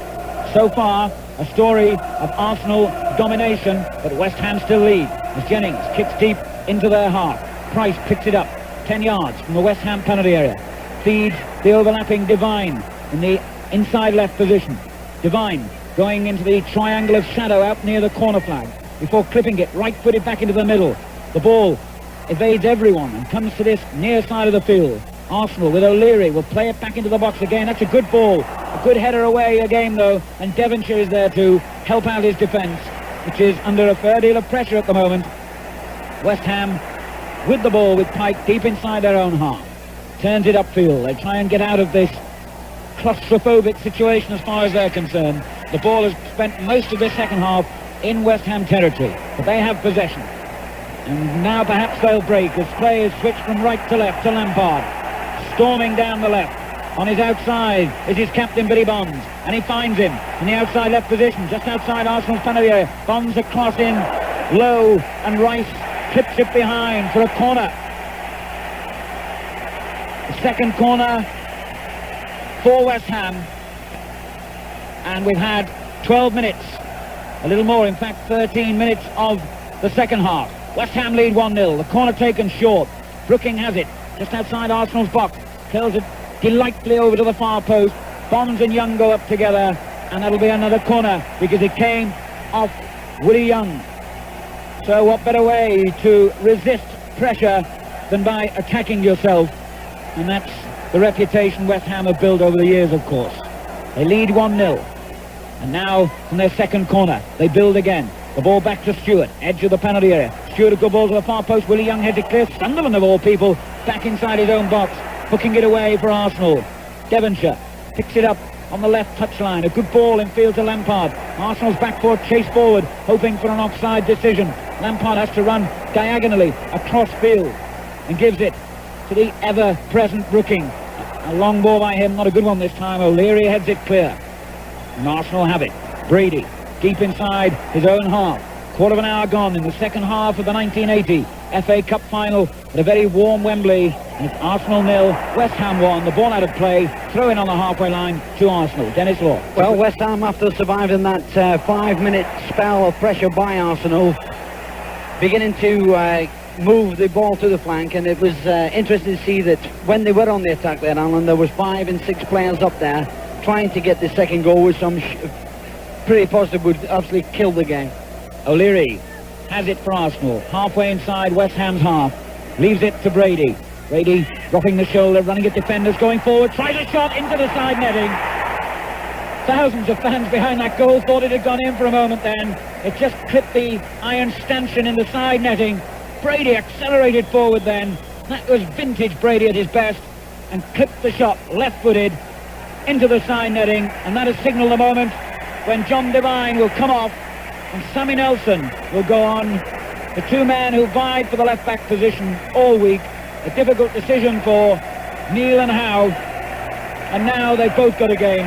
so far, a story of Arsenal domination, but West Ham still lead as Jennings kicks deep into their half. Price picks it up 10 yards from the West Ham penalty area, feeds the overlapping Devine in the inside left position. Devine going into the triangle of shadow out near the corner flag before clipping it right-footed back into the middle. The ball evades everyone and comes to this near side of the field. Arsenal with O'Leary will play it back into the box again. That's a good ball. A good header away again though, and Devonshire is there to help out his defence, which is under a fair deal of pressure at the moment. West Ham with the ball with Pike deep inside their own half. Turns it upfield. They try and get out of this claustrophobic situation as far as they're concerned. The ball has spent most of this second half in West Ham territory, but they have possession. And now perhaps they'll break as play is switched from right to left to Lampard. Storming down the left. On his outside is his captain Billy Bonds, and he finds him in the outside left position, just outside Arsenal's penalty area. Bonds across in low, and Rice clips it behind for a corner. The second corner for West Ham, and we've had 12 minutes, a little more, in fact 13 minutes of the second half. West Ham lead 1-0. The corner taken short. Brooking has it just outside Arsenal's box, curls it delightfully over to the far post. Bonds and Young go up together, and that'll be another corner because it came off Willie Young. So what better way to resist pressure than by attacking yourself? And that's the reputation West Ham have built over the years, of course. They lead 1-0, and now from their second corner they build again. The ball back to Stewart, edge of the penalty area. Stewart a good ball to the far post. Willie Young heads it clear. Sunderland of all people back inside his own box, hooking it away for Arsenal. Devonshire picks it up on the left touchline. A good ball in field to Lampard. Arsenal's back four chase forward, hoping for an offside decision. Lampard has to run diagonally across field and gives it to the ever-present Brooking. A long ball by him, not a good one this time. O'Leary heads it clear. And Arsenal have it. Brady deep inside his own half. Quarter of an hour gone in the second half of the 1980 FA Cup final at a very warm Wembley. And it's Arsenal 0, West Ham 1. The ball out of play, throw in on the halfway line to Arsenal. Dennis Law. Well, West Ham, after surviving that 5-minute spell of pressure by Arsenal, beginning to move the ball to the flank, and it was interesting to see that when they were on the attack there, Alan, there was 5 and 6 players up there trying to get the second goal, with some pretty positive would absolutely kill the game. O'Leary has it for Arsenal, halfway inside West Ham's half, leaves it to Brady. Brady dropping the shoulder, running at defenders, going forward, tries a shot into the side netting. Thousands of fans behind that goal thought it had gone in for a moment then. It just clipped the iron stanchion in the side netting. Brady accelerated forward then. That was vintage Brady at his best, and clipped the shot left-footed into the side netting, and that has signalled the moment when John Devine will come off and Sammy Nelson will go on. The two men who vied for the left-back position all week. A difficult decision for Neil and Howe. and now they've both got a game.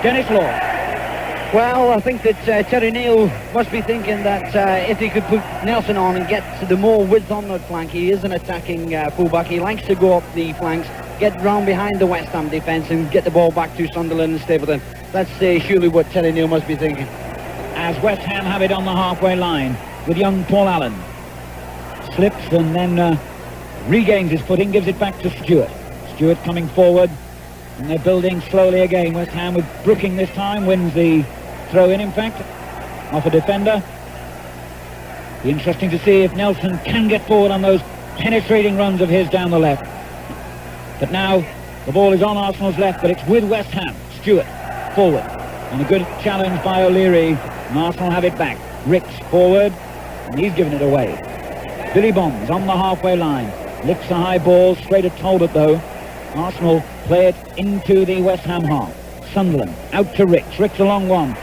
Dennis Law. Well, I think that Terry Neal must be thinking that if he could put Nelson on and get the more width on that flank, he is an attacking fullback. He likes to go up the flanks, get round behind the West Ham defence and get the ball back to Sunderland and Stapleton. That's surely what Terry Neal must be thinking. As West Ham have it on the halfway line with young Paul Allen. Slips and then regains his footing, gives it back to Stewart. Stewart coming forward, and they're building slowly again. West Ham with Brooking this time, wins the throw-in, in fact, off a defender. Be interesting to see if Nelson can get forward on those penetrating runs of his down the left. But now the ball is on Arsenal's left, but it's with West Ham. Stewart forward, and a good challenge by O'Leary, and Arsenal have it back. Ricks forward, and he's given it away. Billy Bonds on the halfway line, lifts a high ball straight at Talbot though. Arsenal play it into the West Ham half. Sunderland out to Ricks. Ricks a long one.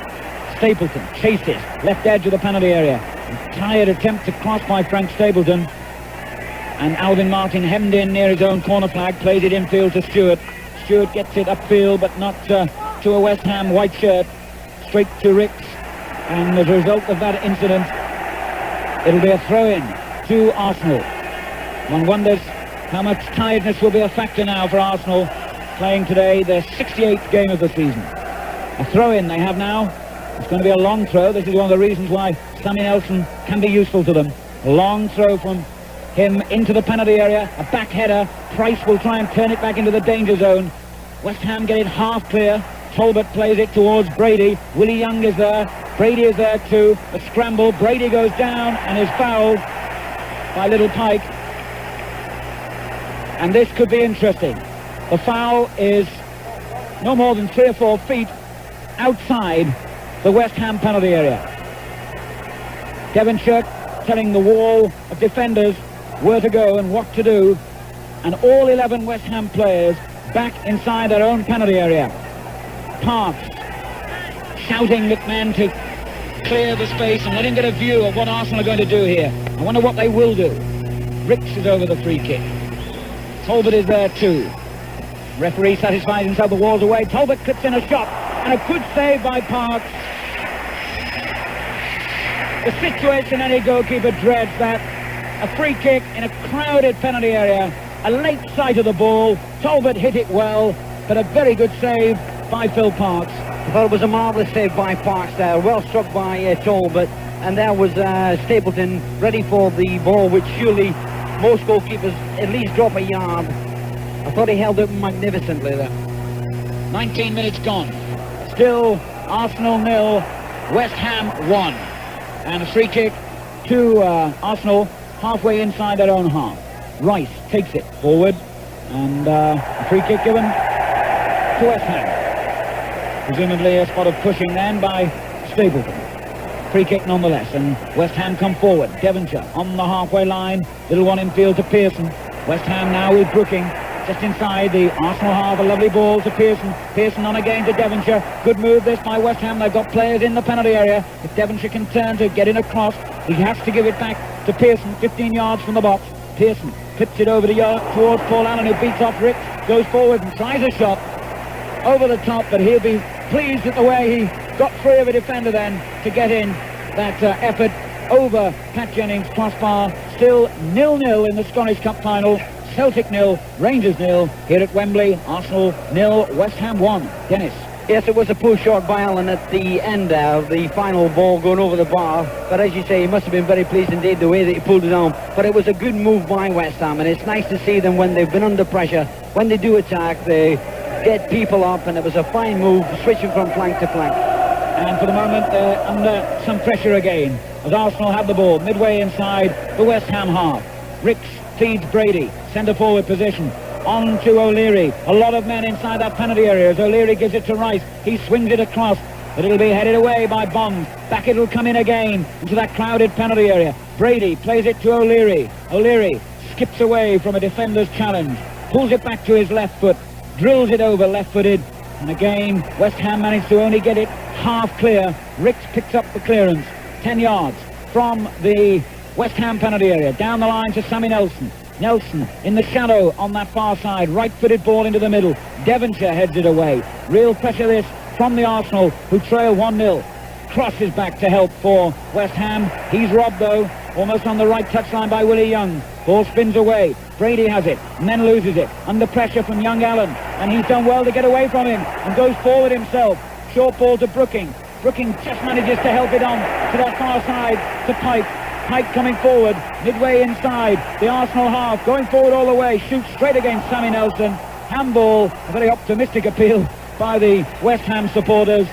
Stapleton chases left edge of the penalty area. A tired attempt to cross by Frank Stapleton, and Alvin Martin hemmed in near his own corner flag, plays it infield to Stewart. Stewart gets it upfield, but not to a West Ham white shirt, straight to Ricks, and as a result of that incident it'll be a throw-in to Arsenal. One wonders how much tiredness will be a factor now for Arsenal, playing today their 68th game of the season. A throw-in they have now. It's going to be a long throw. This is one of the reasons why Sammy Nelson can be useful to them. A long throw from him into the penalty area, a back header. Price will try and turn it back into the danger zone. West Ham get it half clear. Talbot plays it towards Brady. Willie Young is there. Brady is there too. A scramble. Brady goes down and is fouled by Little Pike. And this could be interesting. The foul is no more than 3 or 4 feet outside the West Ham penalty area. Devonshire telling the wall of defenders where to go and what to do, and all 11 West Ham players back inside their own penalty area. Parks shouting at men to clear the space and let him get a view of what Arsenal are going to do here. I wonder what they will do. Ricks is over the free kick. Talbot is there too. Referee satisfies himself, the wall's away. Talbot clips in a shot, and a good save by Parks. The situation any goalkeeper dreads, that a free kick in a crowded penalty area, a late sight of the ball. Talbot hit it well, but a very good save by Phil Parks. I thought it was a marvellous save by Parks there, well struck by Talbot, and there was Stapleton ready for the ball, which surely most goalkeepers at least drop a yard. I thought he held it magnificently there. 19 minutes gone. Still Arsenal 0, West Ham 1. And a free kick to Arsenal halfway inside their own half. Rice takes it forward, and a free kick given to West Ham. Presumably a spot of pushing then by Stapleton. Free kick nonetheless, and West Ham come forward. Devonshire on the halfway line. Little one infield to Pearson. West Ham now with Brooking. Just inside the Arsenal half, a lovely ball to Pearson. Pearson on again to Devonshire. Good move this by West Ham. They've got players in the penalty area. If Devonshire can turn to get in across, he has to give it back to Pearson, 15 yards from the box. Pearson clips it over towards Paul Allen, who beats off Ricks, goes forward and tries a shot over the top, but he'll be pleased at the way he got free of a defender then to get in that effort over Pat Jennings' crossbar. Still 0-0 in the Scottish Cup final. Celtic 0, Rangers 0 here at Wembley. Arsenal 0, West Ham 1. Dennis. Yes, it was a poor shot by Allen at the end there, the final ball going over the bar. But as you say, he must have been very pleased indeed the way that he pulled it on. But it was a good move by West Ham, and it's nice to see them when they've been under pressure. When they do attack, they get people up, and it was a fine move, switching from flank to flank. And for the moment, they're under some pressure again, as Arsenal have the ball midway inside the West Ham half. Ricks feeds Brady, centre forward position, on to O'Leary. A lot of men inside that penalty area as O'Leary gives it to Rice. He swings it across, but it'll be headed away by Bonds. Back it'll come in again into that crowded penalty area. Brady plays it to O'Leary. O'Leary skips away from a defender's challenge, pulls it back to his left foot, drills it over left-footed, and again West Ham managed to only get it half clear. Ricks picks up the clearance 10 yards from the West Ham penalty area, down the line to Sammy Nelson. Nelson in the shadow on that far side. Right-footed ball into the middle. Devonshire heads it away. Real pressure this from the Arsenal, who trail 1-0. Cross is back to help for West Ham. He's robbed, though, almost on the right touchline by Willie Young. Ball spins away. Brady has it and then loses it. Under pressure from young Allen. And he's done well to get away from him and goes forward himself. Short ball to Brooking. Brooking just manages to help it on to that far side to Pike. Pike coming forward, midway inside the Arsenal half, going forward all the way, shoots straight against Sammy Nelson. Handball, a very optimistic appeal by the West Ham supporters.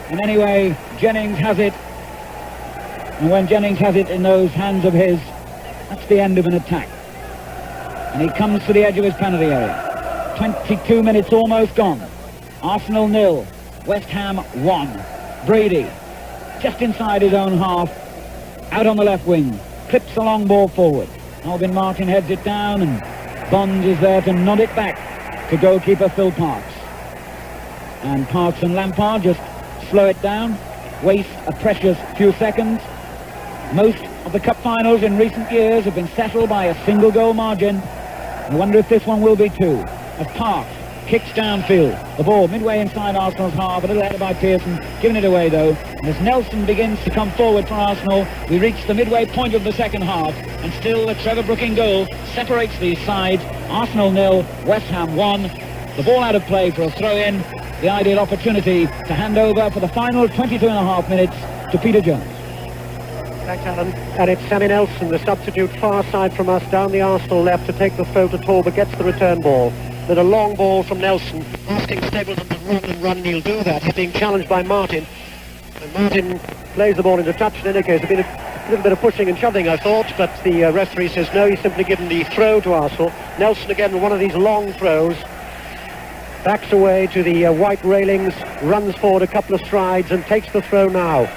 And anyway, Jennings has it. And when Jennings has it in those hands of his, that's the end of an attack. And he comes to the edge of his penalty area. 22 minutes almost gone. Arsenal 0, West Ham 1. Brady, just inside his own half, out on the left wing, clips a long ball forward. Alvin Martin heads it down, and Bonds is there to nod it back to goalkeeper Phil Parkes. And Parkes and Lampard just slow it down, waste a precious few seconds. Most of the cup finals in recent years have been settled by a single goal margin. I wonder if this one will be too. As Parkes kicks downfield, the ball midway inside Arsenal's half, a little headed by Pearson, giving it away though. And as Nelson begins to come forward for Arsenal, we reach the midway point of the second half, and still the Trevor Brooking goal separates these sides. Arsenal 0, West Ham 1. The ball out of play for a throw-in, the ideal opportunity to hand over for the final 22 and a half minutes to Peter Jones. Thanks, Alan. And it's Sammy Nelson, the substitute far side from us, down the Arsenal left to take the throw to Talbot, gets the return ball. Then a long ball from Nelson, asking Stapleton to run and run, and he'll do that. He's being challenged by Martin. And Martin plays the ball into touch. In any case, there's been a little bit of pushing and shoving, I thought, but the referee says no, he's simply given the throw to Arsenal. Nelson again, one of these long throws. Backs away to the white railings, runs forward a couple of strides and takes the throw now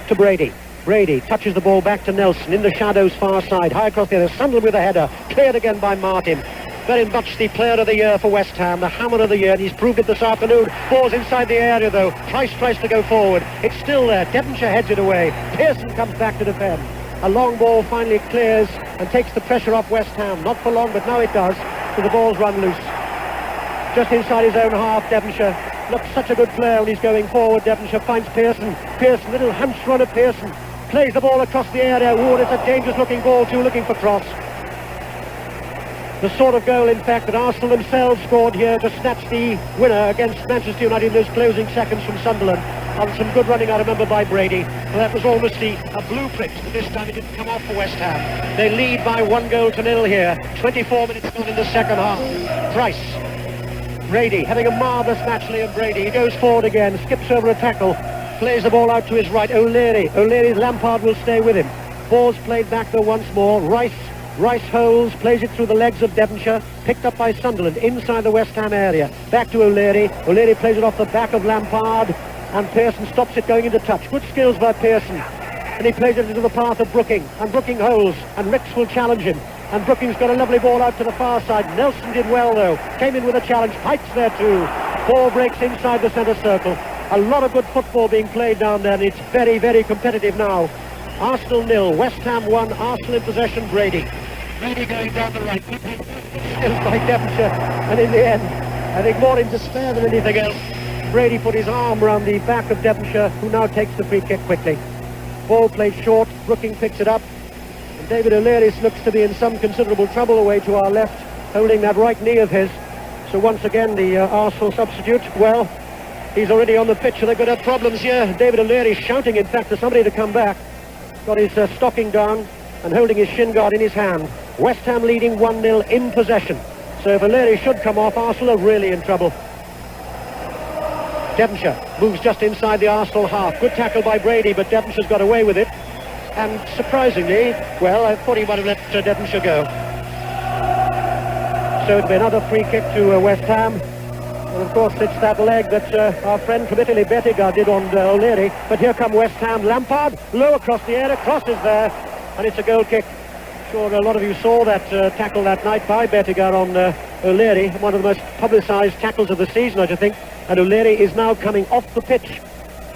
to Brady. Brady touches the ball back to Nelson in the shadows far side, high across the other. Sunderland with a header, cleared again by Martin. Very much the player of the year for West Ham, the hammer of the year, and he's proved it this afternoon. Ball's inside the area though. Price tries to go forward. It's still there. Devonshire heads it away. Pearson comes back to defend. A long ball finally clears and takes the pressure off West Ham. Not for long, but now it does. So the ball's run loose. Just inside his own half, Devonshire. Looks such a good player when he's going forward. Devonshire finds Pearson. Pearson, little hunch run of Pearson. Plays the ball across the area. Ward, it's a dangerous looking ball too, looking for cross. The sort of goal, in fact, that Arsenal themselves scored here to snatch the winner against Manchester United in those closing seconds from Sunderland. On some good running, I remember, by Brady. Well, that was almost a blueprint, but this time it didn't come off for West Ham. They lead by 1-0 here. 24 minutes gone in the second half. Price. Brady, having a marvellous match, Liam Brady. He goes forward again, skips over a tackle, plays the ball out to his right. O'Leary. O'Leary's Lampard will stay with him. Ball's played back though once more. Rice holds, plays it through the legs of Devonshire, picked up by Sunderland inside the West Ham area. Back to O'Leary. O'Leary plays it off the back of Lampard, and Pearson stops it going into touch. Good skills by Pearson. And he plays it into the path of Brooking, and Brooking holds, and Ricks will challenge him. And Brooking's got a lovely ball out to the far side. Nelson did well though, came in with a challenge. Pike's there too. Ball breaks inside the centre circle. A lot of good football being played down there, and it's very, very competitive now. Arsenal 0, West Ham 1, Arsenal in possession. Brady going down the right. Skills by Devonshire, and in the end, I think more in despair than anything else, Brady put his arm around the back of Devonshire, who now takes the free kick quickly. Ball played short, Brooking picks it up, and David O'Leary looks to be in some considerable trouble away to our left, holding that right knee of his. So once again, the Arsenal substitute, well, he's already on the pitch, and they're going to have problems here. David O'Leary shouting, in fact, to somebody to come back. Got his stocking down and holding his shin guard in his hand. West Ham leading 1-0 in possession. So if O'Leary should come off, Arsenal are really in trouble. Devonshire moves just inside the Arsenal half. Good tackle by Brady, but Devonshire's got away with it. And surprisingly, well, I thought he might have let Devonshire go. So it'll be another free kick to West Ham. And of course it's that leg that our friend from Italy, Bettigar, did on O'Leary. But here come West Ham. Lampard, low across the area, crosses there, and it's a goal kick. Sure, a lot of you saw that tackle that night by Bettigar on O'Leary, one of the most publicised tackles of the season, I think. And O'Leary is now coming off the pitch.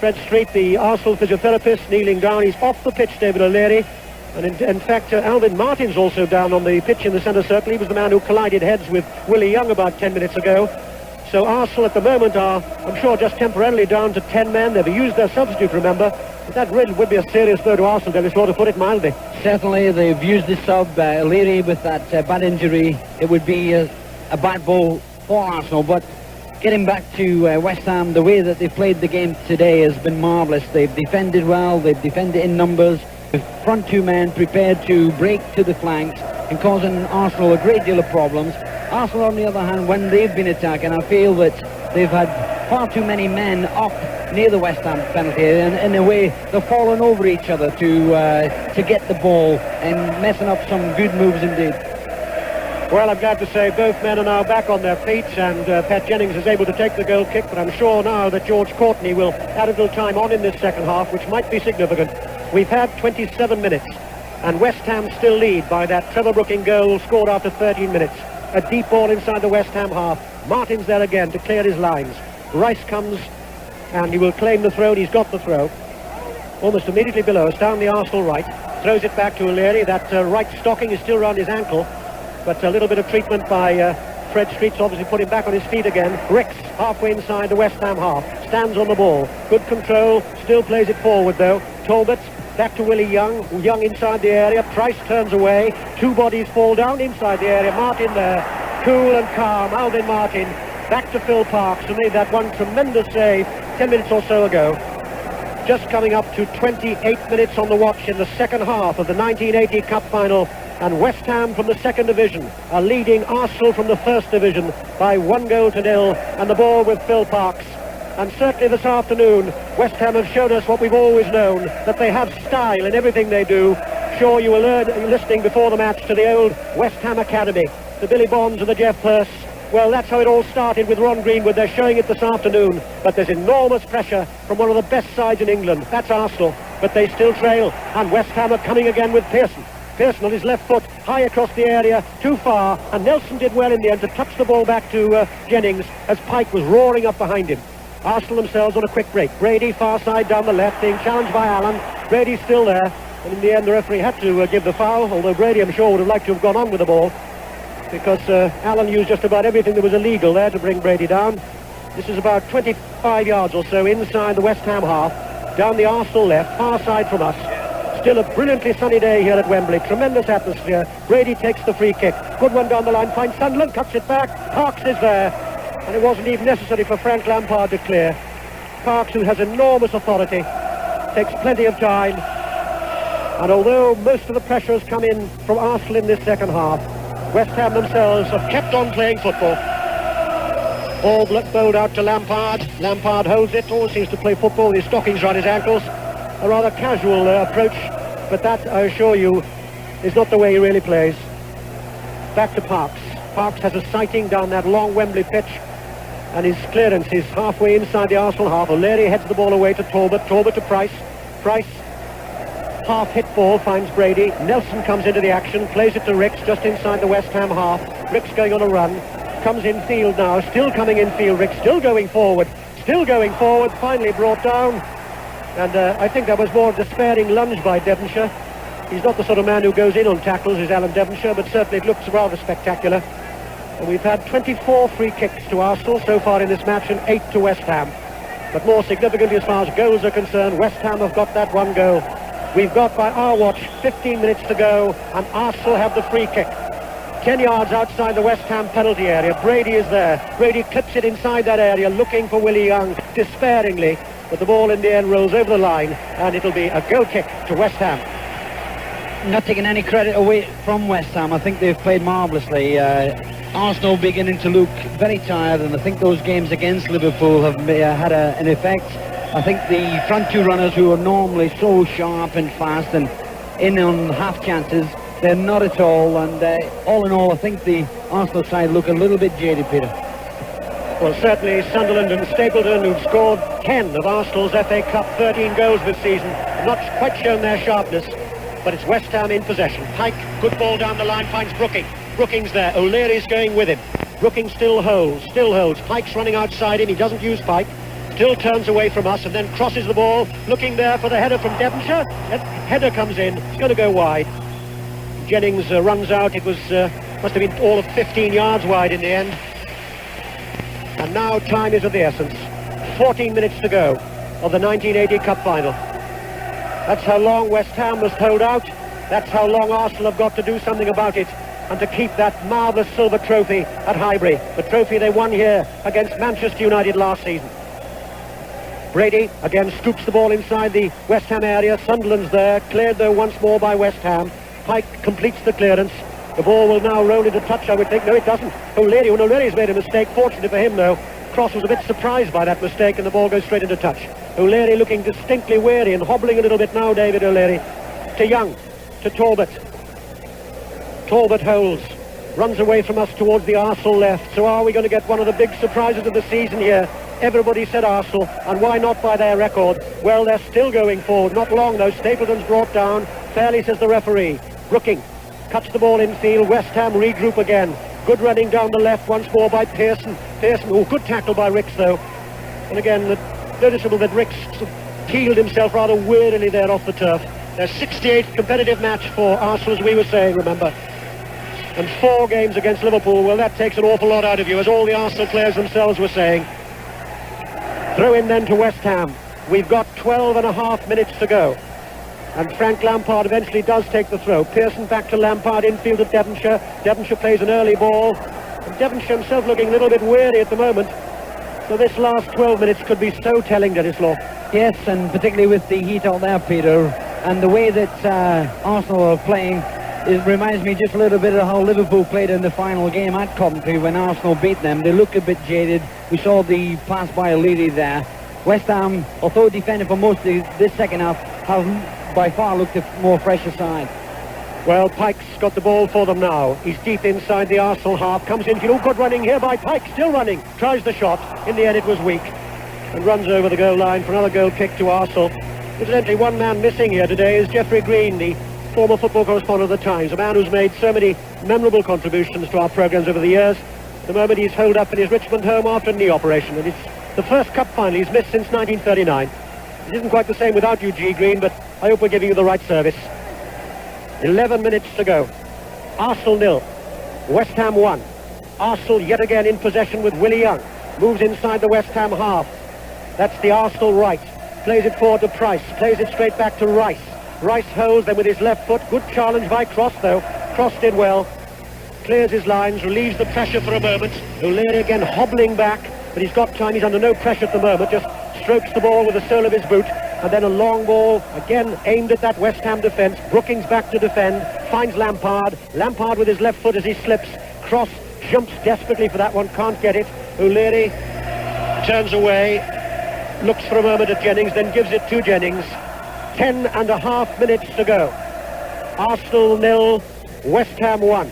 Fred Street, the Arsenal physiotherapist, kneeling down. He's off the pitch, David O'Leary. And in fact, Alvin Martin's also down on the pitch in the centre circle. He was the man who collided heads with Willie Young about 10 minutes ago. So Arsenal at the moment are, I'm sure, just temporarily down to 10 men. They've used their substitute, remember. But that really would be a serious blow to Arsenal, Dennis Law, to put it mildly. Certainly, they've used the sub. Leary with that bad injury. It would be a bad ball for Arsenal. But getting back to West Ham, the way that they've played the game today has been marvellous. They've defended well. They've defended in numbers. The front two men prepared to break to the flanks and causing Arsenal a great deal of problems. Arsenal, on the other hand, when they've been attacking, I feel that they've had far too many men up near the West Ham penalty area, and in a way they've fallen over each other to get the ball and messing up some good moves indeed. Well, I'm glad to say both men are now back on their feet, and Pat Jennings is able to take the goal kick, but I'm sure now that George Courtney will add a little time on in this second half, which might be significant. We've had 27 minutes, and West Ham still lead by that Trevor Brooking goal scored after 13 minutes. A deep ball inside the West Ham half. Martin's there again to clear his lines. Rice comes, and he will claim the throw, and he's got the throw. Almost immediately below us, down the Arsenal right. Throws it back to O'Leary. That right stocking is still round his ankle, but a little bit of treatment by Fred Streets obviously put him back on his feet again. Ricks, halfway inside the West Ham half, stands on the ball. Good control, still plays it forward though. Talbot, back to Willie Young. Young inside the area. Price turns away. Two bodies fall down inside the area. Martin there, cool and calm. Alvin Martin back to Phil Parkes, who made that one tremendous save 10 minutes or so ago. Just coming up to 28 minutes on the watch in the second half of the 1980 Cup Final, and West Ham from the second division are leading Arsenal from the first division by 1-0, and the ball with Phil Parkes. And certainly this afternoon, West Ham have shown us what we've always known, that they have style in everything they do. Sure, you were listening before the match to the old West Ham Academy, the Billy Bonds and the Jeff Hurst. Well, that's how it all started with Ron Greenwood. They're showing it this afternoon, but there's enormous pressure from one of the best sides in England. That's Arsenal, but they still trail, and West Ham are coming again with Pearson. Pearson on his left foot, high across the area, too far, and Nelson did well in the end to touch the ball back to Jennings as Pike was roaring up behind him. Arsenal themselves on a quick break. Brady far side down the left, being challenged by Allen. Brady's still there, and in the end the referee had to give the foul, although Brady, I'm sure, would have liked to have gone on with the ball, because Allen used just about everything that was illegal there to bring Brady down. This is about 25 yards or so inside the West Ham half, down the Arsenal left, far side from us. Still a brilliantly sunny day here at Wembley. Tremendous atmosphere. Brady takes the free kick. Good one down the line. Finds Sunderland, cuts it back. Parkes is there. And it wasn't even necessary for Frank Lampard to clear. Parkes, who has enormous authority, takes plenty of time. And although most of the pressure has come in from Arsenal in this second half, West Ham themselves have kept on playing football. Ball bowled out to Lampard. Lampard holds it. Always seems to play football with his stockings around his ankles. A rather casual approach, but that, I assure you, is not the way he really plays. Back to Parkes. Parkes has a sighting down that long Wembley pitch, and his clearance is halfway inside the Arsenal half. O'Leary heads the ball away to Talbot. Talbot to Price. Price, half-hit ball, finds Brady. Nelson comes into the action, plays it to Ricks just inside the West Ham half. Ricks going on a run. Comes in field now, still coming in field. Ricks still going forward. Finally brought down. And I think that was more a despairing lunge by Devonshire. He's not the sort of man who goes in on tackles, is Alan Devonshire, but certainly it looks rather spectacular. And we've had 24 free kicks to Arsenal so far in this match and 8 to West Ham. But more significantly as far as goals are concerned, West Ham have got that one goal. We've got, by our watch, 15 minutes to go, and Arsenal have the free kick. 10 yards outside the West Ham penalty area. Brady is there. Brady clips it inside that area, looking for Willie Young, despairingly. But the ball in the end rolls over the line, and it'll be a goal kick to West Ham. Not taking any credit away from West Ham. I think they've played marvellously. Arsenal beginning to look very tired, and I think those games against Liverpool have had an effect. I think the front two runners, who are normally so sharp and fast and in on half chances, they're not at all. And all in all, I think the Arsenal side look a little bit jaded, Peter. Well, certainly Sunderland and Stapleton, who've scored 10 of Arsenal's FA Cup 13 goals this season, have not quite shown their sharpness, but it's West Ham in possession. Pike, good ball down the line, finds Brooking. Brooking's there, O'Leary's going with him. Brooking still holds. Pike's running outside him, he doesn't use Pike. still turns away from us and then crosses the ball, looking there for the header from Devonshire. That header comes in, it's going to go wide. Jennings runs out. It was must have been all of 15 yards wide in the end. And now time is of the essence. 14 minutes to go of the 1980 Cup Final. That's how long West Ham must hold out. That's how long Arsenal have got to do something about it and to keep that marvellous silver trophy at Highbury, the trophy they won here against Manchester United last season. Brady again scoops the ball inside the West Ham area. Sunderland's there, cleared though once more by West Ham. Pike completes the clearance. The ball will now roll into touch, I would think. No, it doesn't. O'Leary's made a mistake. Fortunately for him, though, Cross was a bit surprised by that mistake, and the ball goes straight into touch. O'Leary looking distinctly weary and hobbling a little bit now, David O'Leary. To Young, to Talbot. Talbot holds, runs away from us towards the Arsenal left. So are we going to get one of the big surprises of the season here? Everybody said Arsenal, and why not by their record? Well, they're still going forward. Not long, though. Stapleton's brought down. Fairly, says the referee. Brooking cuts the ball infield. West Ham regroup again. Good running down the left once more by Pearson. Good tackle by Ricks, though. And again, noticeable that Ricks keeled himself rather weirdly there off the turf. Their 68th competitive match for Arsenal, as we were saying, remember. And 4 games against Liverpool. Well, that takes an awful lot out of you, as all the Arsenal players themselves were saying. Throw in then to West Ham. We've got 12 and a half minutes to go. And Frank Lampard eventually does take the throw. Pearson back to Lampard, infield of Devonshire. Devonshire plays an early ball. And Devonshire himself looking a little bit weary at the moment. So this last 12 minutes could be so telling, Dennis Law. Yes, and particularly with the heat out there, Peter, and the way that Arsenal are playing, it reminds me just a little bit of how Liverpool played in the final game at Coventry when Arsenal beat them. They look a bit jaded. We saw the pass by O'Leary there. West Ham, although defending for most of this second half, have by far looked the more fresher side. Well, Pike's got the ball for them now. He's deep inside the Arsenal half. Comes in, good running here by Pike. Still running. Tries the shot. In the end, it was weak. And runs over the goal line for another goal kick to Arsenal. Incidentally, one man missing here today is Geoffrey Green, the former football correspondent of the Times, a man who's made so many memorable contributions to our programmes over the years. At the moment, he's holed up in his Richmond home after a knee operation, and it's the first cup final he's missed since 1939. It isn't quite the same without you, G. Green, but I hope we're giving you the right service. 11 minutes to go. Arsenal 0. West Ham 1. Arsenal yet again in possession with Willie Young. Moves inside the West Ham half. That's the Arsenal right. Plays it forward to Price. Plays it straight back to Rice. Rice holds them with his left foot. Good challenge by Cross, though. Cross did well. Clears his lines, relieves the pressure for a moment. O'Leary again hobbling back, but he's got time. He's under no pressure at the moment. Just strokes the ball with the sole of his boot. And then a long ball, again aimed at that West Ham defence. Brookings back to defend, finds Lampard. Lampard with his left foot as he slips. Cross jumps desperately for that one, can't get it. O'Leary turns away, looks for a moment at Jennings, then gives it to Jennings. 10 and a half minutes to go. Arsenal 0, West Ham 1.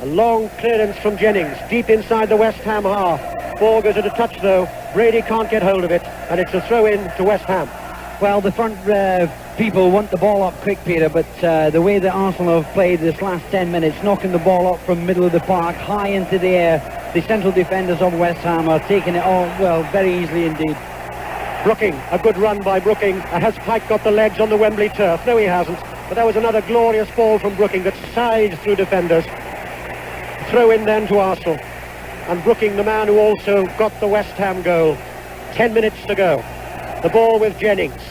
A long clearance from Jennings, deep inside the West Ham half. Ball goes into touch though. Brady can't get hold of it, and it's a throw-in to West Ham. Well, the front people want the ball up quick, Peter, but the way that Arsenal have played this last 10 minutes, knocking the ball up from middle of the park, high into the air, the central defenders of West Ham are taking it all, well, very easily indeed. Brooking, a good run by Brooking. Has Pike got the legs on the Wembley turf? No, he hasn't. But that was another glorious ball from Brooking that sized through defenders. Throw in then to Arsenal. And Brooking, the man who also got the West Ham goal. 10 minutes to go. The ball with Jennings.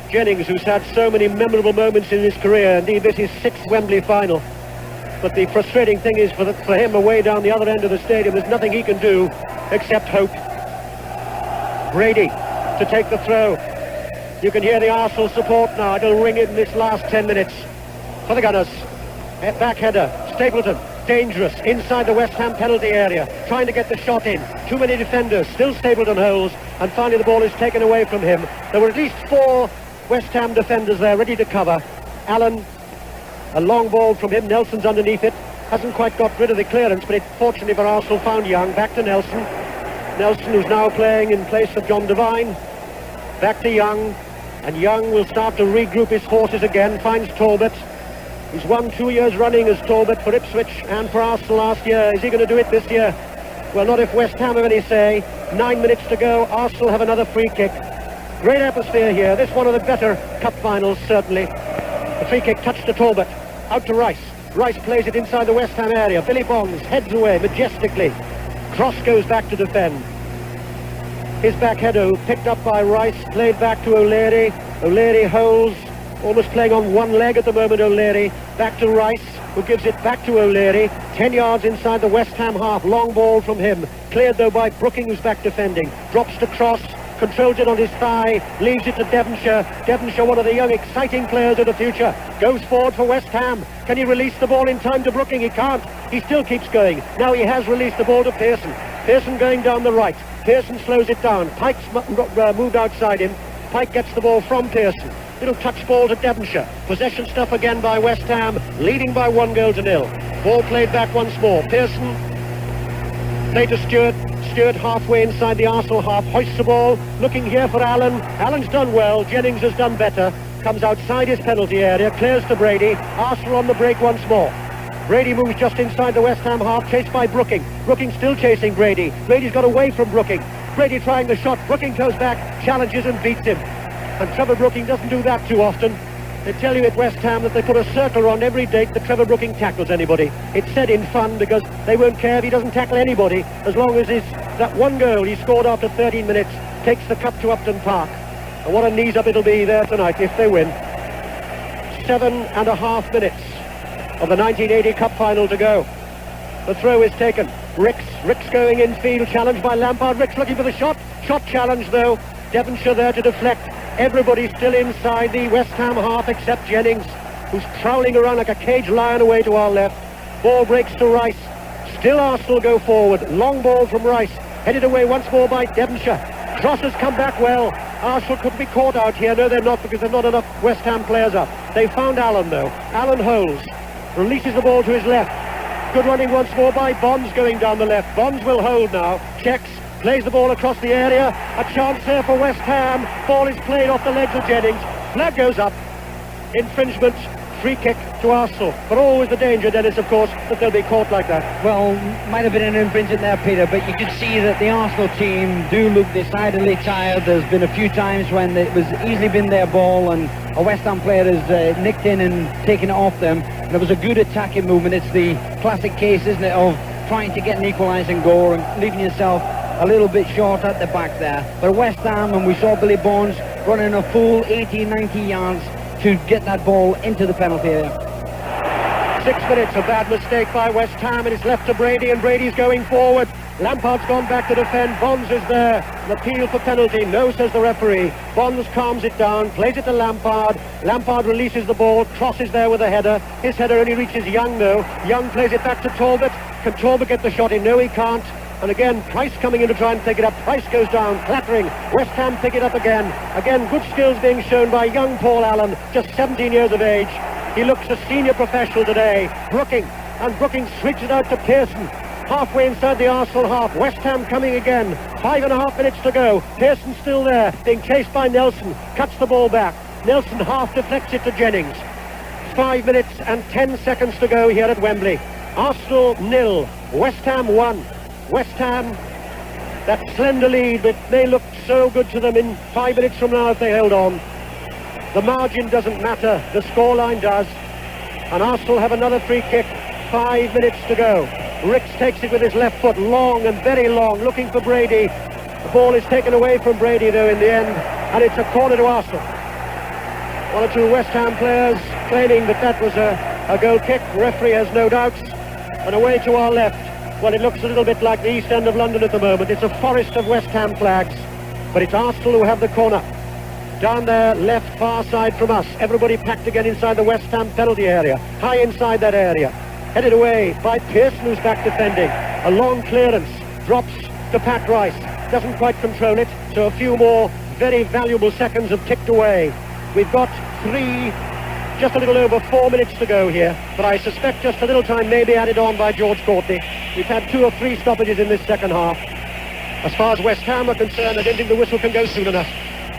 Jennings, who's had so many memorable moments in his career. Indeed, this is 6th Wembley final. But the frustrating thing is for him away down the other end of the stadium, there's nothing he can do except hope. Brady to take the throw. You can hear the Arsenal support now. It'll ring in this last 10 minutes. For the Gunners. Back header. Stapleton. Dangerous. Inside the West Ham penalty area. Trying to get the shot in. Too many defenders. Still Stapleton holds. And finally the ball is taken away from him. There were at least 4 West Ham defenders there ready to cover. Allen, a long ball from him. Nelson's underneath it. Hasn't quite got rid of the clearance, but it fortunately for Arsenal found Young. Back to Nelson. Nelson, who's now playing in place of John Devine. Back to Young. And Young will start to regroup his forces again. Finds Talbot. He's won 2 years running as Talbot for Ipswich and for Arsenal last year. Is he going to do it this year? Well, not if West Ham have any say. 9 minutes to go. Arsenal have another free kick. Great atmosphere here. This one of the better cup finals, certainly. The free kick touched to Talbot. Out to Rice. Rice plays it inside the West Ham area. Billy Bonds heads away majestically. Cross goes back to defend. His back header picked up by Rice, played back to O'Leary. O'Leary holds, almost playing on one leg at the moment, O'Leary. Back to Rice, who gives it back to O'Leary. 10 yards inside the West Ham half. Long ball from him. Cleared though by Brooking, who's back defending. Drops to Cross. Controls it on his thigh, leaves it to Devonshire. Devonshire, one of the young, exciting players of the future, goes forward for West Ham. Can he release the ball in time to Brooking? He can't. He still keeps going. Now he has released the ball to Pearson. Pearson going down the right. Pearson slows it down. Pike's moved outside him. Pike gets the ball from Pearson. Little touch ball to Devonshire. Possession stuff again by West Ham, leading by 1-0. Ball played back once more. Pearson played to Stewart. Stewart halfway inside the Arsenal half, hoists the ball, looking here for Allen. Allen's done well, Jennings has done better. Comes outside his penalty area, clears to Brady. Arsenal on the break once more. Brady moves just inside the West Ham half, chased by Brooking. Brooking still chasing Brady. Brady's got away from Brooking. Brady trying the shot, Brooking goes back, challenges and beats him. And Trevor Brooking doesn't do that too often. They tell you at West Ham that they put a circle around every date that Trevor Brooking tackles anybody. It's said in fun because they won't care if he doesn't tackle anybody as long as that one goal he scored after 13 minutes takes the cup to Upton Park. And what a knees-up it'll be there tonight if they win. 7.5 minutes of the 1980 Cup final to go. The throw is taken. Ricks going in field, challenged by Lampard. Ricks looking for the shot. Shot challenge though. Devonshire there to deflect. Everybody still inside the West Ham half except Jennings, who's prowling around like a caged lion away to our left. Ball breaks to Rice. Still Arsenal go forward. Long ball from Rice. Headed away once more by Devonshire. Cross has come back well. Arsenal couldn't be caught out here. No, they're not, because there's not enough West Ham players up. They found Allen though. Allen holds. Releases the ball to his left. Good running once more by Bonds going down the left. Bonds will hold now. Checks. Plays the ball across the area. A chance there for West Ham. Ball is played off the legs of Jennings. Flag goes up. Infringement. Free kick to Arsenal. But always the danger, Dennis, of course, that they'll be caught like that. Well, might have been an infringement there, Peter, but you could see that the Arsenal team do look decidedly tired. There's been a few times when it was easily been their ball and a West Ham player has nicked in and taken it off them. And it was a good attacking movement. It's the classic case, isn't it, of trying to get an equalising goal and leaving yourself a little bit short at the back there. But West Ham, and we saw Billy Bonds running a full 80-90 yards to get that ball into the penalty area. 6 minutes, a bad mistake by West Ham. It is left to Brady, and Brady's going forward. Lampard's gone back to defend. Bonds is there. An appeal for penalty. No, says the referee. Bonds calms it down, plays it to Lampard. Lampard releases the ball. Cross is there with a header. His header only reaches Young, though. Young plays it back to Talbot. Can Talbot get the shot in? No, he can't. And again, Price coming in to try and pick it up. Price goes down, clattering. West Ham pick it up again. Again, good skills being shown by young Paul Allen, just 17 years of age. He looks a senior professional today. Brooking, and Brooking switches it out to Pearson. Halfway inside the Arsenal half. West Ham coming again. 5.5 minutes to go. Pearson still there, being chased by Nelson. Cuts the ball back. Nelson half deflects it to Jennings. 5 minutes and 10 seconds to go here at Wembley. Arsenal 0, West Ham 1. West Ham, that slender lead, but they looked so good to them in 5 minutes from now if they held on. The margin doesn't matter, the scoreline does. And Arsenal have another free kick, 5 minutes to go. Ricks takes it with his left foot, long and very long, looking for Brady. The ball is taken away from Brady though in the end, and it's a corner to Arsenal. One or two West Ham players claiming that was a goal kick. The referee has no doubts. And away to our left. Well, it looks a little bit like the East End of London at the moment. It's a forest of West Ham flags, but it's Arsenal who have the corner. Down there, left, far side from us. Everybody packed again inside the West Ham penalty area. High inside that area. Headed away by Pearson, who's back defending. A long clearance. Drops to Pat Rice. Doesn't quite control it, so a few more very valuable seconds have ticked away. We've got just a little over 4 minutes to go here, but I suspect just a little time may be added on by George Courtney. We've had 2 or 3 stoppages in this second half. As far as West Ham are concerned, I don't think the whistle can go soon enough.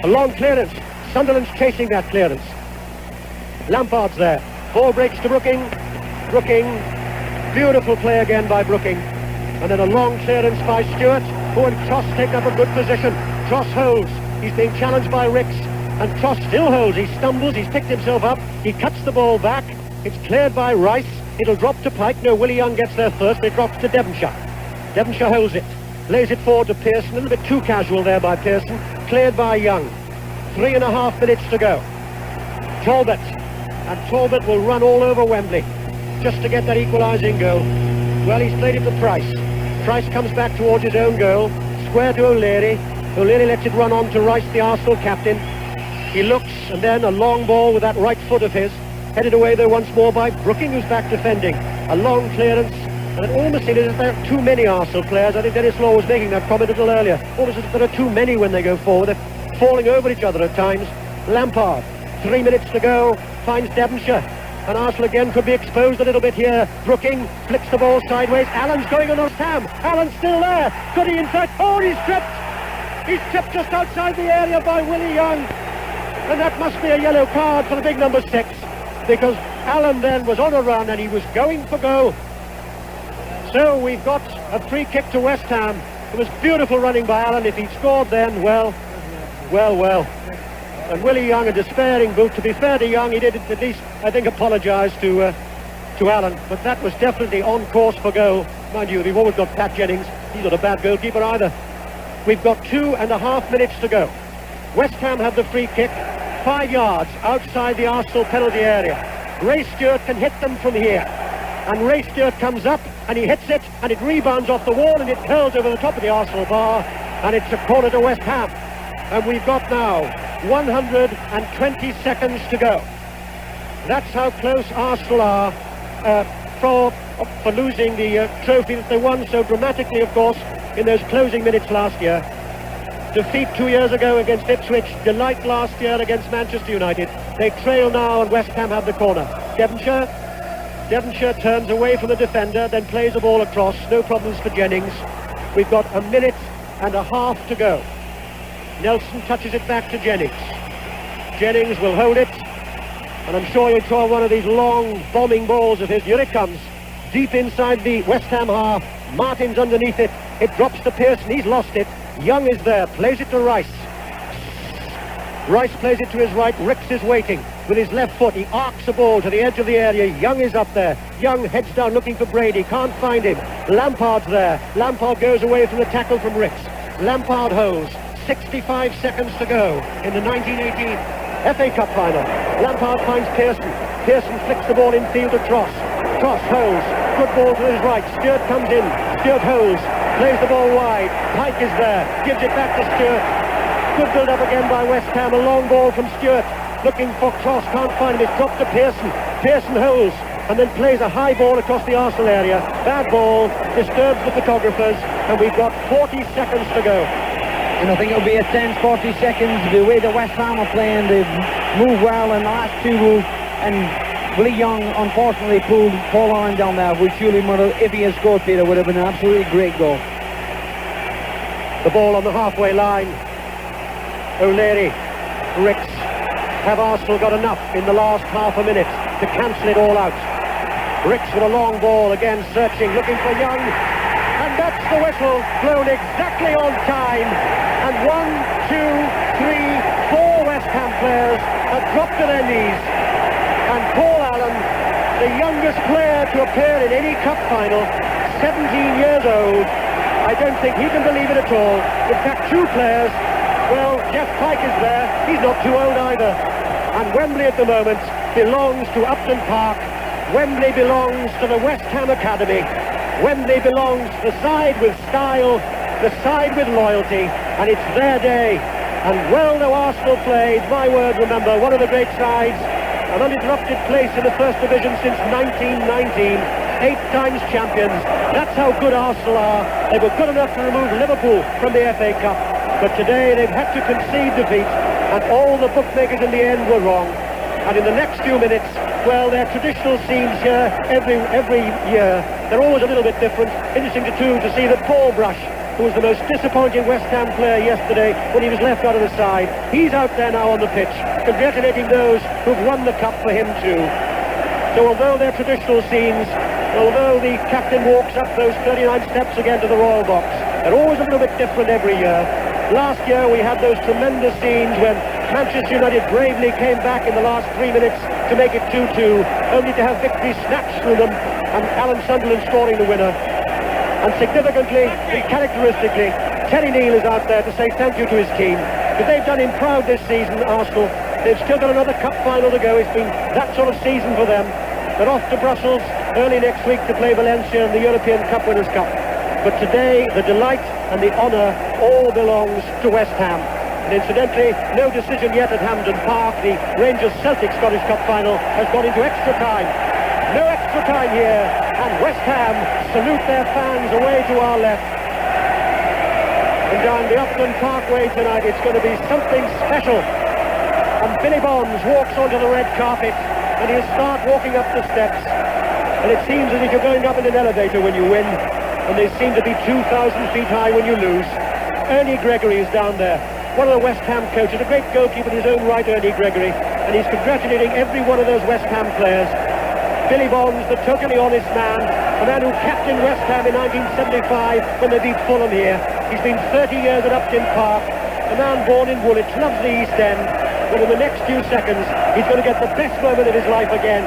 A long clearance. Sunderland's chasing that clearance. Lampard's there. Ball breaks to Brooking. Brooking. Beautiful play again by Brooking. And then a long clearance by Stewart, who and Tross take up a good position. Tross holds. He's being challenged by Ricks. And Tross still holds. He stumbles. He's picked himself up. He cuts the ball back. It's cleared by Rice. It'll drop to Pike. No, Willie Young gets there first. It drops to Devonshire. Devonshire holds it. Lays it forward to Pearson. A little bit too casual there by Pearson. Cleared by Young. 3.5 minutes to go. Talbot. And Talbot will run all over Wembley just to get that equalising goal. Well, he's played it to Price. Price comes back towards his own goal. Square to O'Leary. O'Leary lets it run on to Rice, the Arsenal captain. He looks, and then a long ball with that right foot of his. Headed away there once more by Brooking, who's back defending. A long clearance. And it almost seems as if there are too many Arsenal players. I think Dennis Law was making that comment a little earlier. Almost as if there are too many when they go forward. They're falling over each other at times. Lampard, 3 minutes to go, finds Devonshire. And Arsenal again could be exposed a little bit here. Brooking flicks the ball sideways. Allen's going on West Ham. Allen's still there. Could he in fact? Oh, he's tripped. He's tripped just outside the area by Willie Young. And that must be a yellow card for the big number 6. Because Allen then was on a run and he was going for goal. So we've got a free kick to West Ham. It was beautiful running by Allen. If he'd scored then, well. And Willie Young, a despairing boot. To be fair to Young, he did at least, I think, apologise to Allen. But that was definitely on course for goal. Mind you, we've always got Pat Jennings. He's not a bad goalkeeper either. We've got 2.5 minutes to go. West Ham have the free kick, 5 yards outside the Arsenal penalty area. Ray Stewart can hit them from here. And Ray Stewart comes up and he hits it and it rebounds off the wall and it curls over the top of the Arsenal bar and it's a corner to West Ham. And we've got now 120 seconds to go. That's how close Arsenal are for losing the trophy that they won so dramatically, of course, in those closing minutes last year. Defeat 2 years ago against Ipswich, delight last year against Manchester United. They trail now and West Ham have the corner. Devonshire turns away from the defender, then plays the ball across. No problems for Jennings. We've got 1.5 minutes to go. Nelson touches it back to Jennings. Jennings will hold it. And I'm sure he'll try one of these long bombing balls of his. Here it comes. Deep inside the West Ham half. Martin's underneath it. It drops to Pearson. He's lost it. Young is there. Plays it to Rice. Rice plays it to his right. Ricks is waiting. With his left foot, he arcs the ball to the edge of the area. Young is up there. Young heads down looking for Brady. Can't find him. Lampard's there. Lampard goes away from the tackle from Ricks. Lampard holds. 65 seconds to go in the 1918 FA Cup final. Lampard finds Pearson. Pearson flicks the ball infield to Tross. Tross holds. Good ball to his right. Stewart comes in. Stewart holds. Plays the ball wide. Pike is there. Gives it back to Stewart. Good build up again by West Ham. A long ball from Stewart. Looking for Tross. Can't find him. It's dropped to Pearson. Pearson holds. And then plays a high ball across the Arsenal area. Bad ball. Disturbs the photographers. And we've got 40 seconds to go. And I think it'll be a tense 40 seconds. The way the West Ham are playing, they've moved well in the last 2 moves. And Willie Young, unfortunately, pulled Paul Allen down there, which surely, if he had scored, Peter, would have been an absolutely great goal. The ball on the halfway line. O'Leary, Ricks. Have Arsenal got enough in the last half a minute to cancel it all out? Ricks with a long ball, again searching, looking for Young. And that's the whistle, blown exactly on time. And 1, 2, 3, 4 West Ham players have dropped to their knees. And Paul Allen, the youngest player to appear in any cup final, 17 years old, I don't think he can believe it at all. In fact, 2 players, well, Jeff Pike is there. He's not too old either. And Wembley at the moment belongs to Upton Park. Wembley belongs to the West Ham Academy. Wembley belongs to the side with style, the side with loyalty, and it's their day. And well, though Arsenal played, my word, remember, one of the great sides, an uninterrupted place in the First Division since 1919, 8 times champions. That's how good Arsenal are. They were good enough to remove Liverpool from the FA Cup, but today they've had to concede defeat, and all the bookmakers in the end were wrong. And in the next few minutes, well, their traditional scenes here every year, they're always a little bit different. Interesting to see that Paul Brush, who was the most disappointing West Ham player yesterday when he was left out of the side, he's out there now on the pitch, congratulating those who've won the cup for him too. So although they're traditional scenes, Although the captain walks up those 39 steps again to the Royal Box, they're always a little bit different every year. Last year we had those tremendous scenes when Manchester United bravely came back in the last 3 minutes to make it 2-2, only to have victory snatched through them and Alan Sunderland scoring the winner. And significantly and characteristically, Terry Neal is out there to say thank you to his team. Because they've done him proud this season, Arsenal. They've still got another cup final to go. It's been that sort of season for them. They're off to Brussels early next week to play Valencia in the European Cup Winners' Cup. But today, the delight and the honour all belongs to West Ham. And incidentally, no decision yet at Hampden Park. The Rangers-Celtic Scottish Cup final has gone into extra time. No extra time here, and West Ham salute their fans away to our left. And down the Upton Parkway tonight, it's going to be something special. And Billy Bonds walks onto the red carpet, and he'll start walking up the steps. And it seems as if you're going up in an elevator when you win, and they seem to be 2,000 feet high when you lose. Ernie Gregory is down there, one of the West Ham coaches, a great goalkeeper in his own right, Ernie Gregory, and he's congratulating every one of those West Ham players. Billy Bonds, the totally honest man, a man who captained West Ham in 1975 when they beat Fulham here. He's been 30 years at Upton Park, a man born in Woolwich, loves the East End, but in the next few seconds he's going to get the best moment of his life again.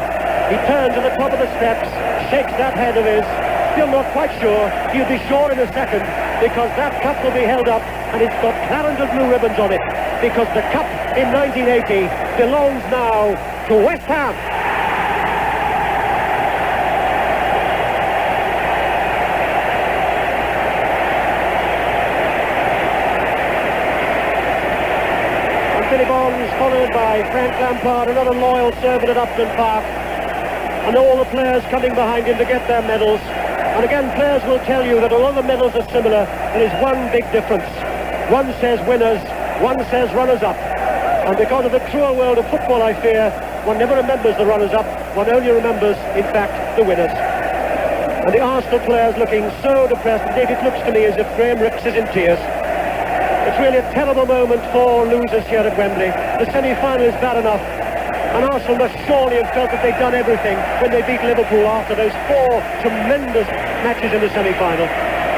He turns at the top of the steps, shakes that head of his, still not quite sure. He'll be sure in a second, because that cup will be held up and it's got Clarendon blue ribbons on it, because the cup in 1980 belongs now to West Ham. Billy Bonds, followed by Frank Lampard, another loyal servant at Upton Park, and all the players coming behind him to get their medals. And again, players will tell you that although the medals are similar, there is one big difference. One says winners, one says runners-up. And because of the cruel world of football, I fear, one never remembers the runners-up, one only remembers, in fact, the winners. And the Arsenal players looking so depressed, indeed it looks to me as if Graham Rix is in tears. It's really a terrible moment for losers here at Wembley. The semi-final is bad enough, and Arsenal must surely have felt that they'd done everything when they beat Liverpool after those 4 tremendous matches in the semi-final.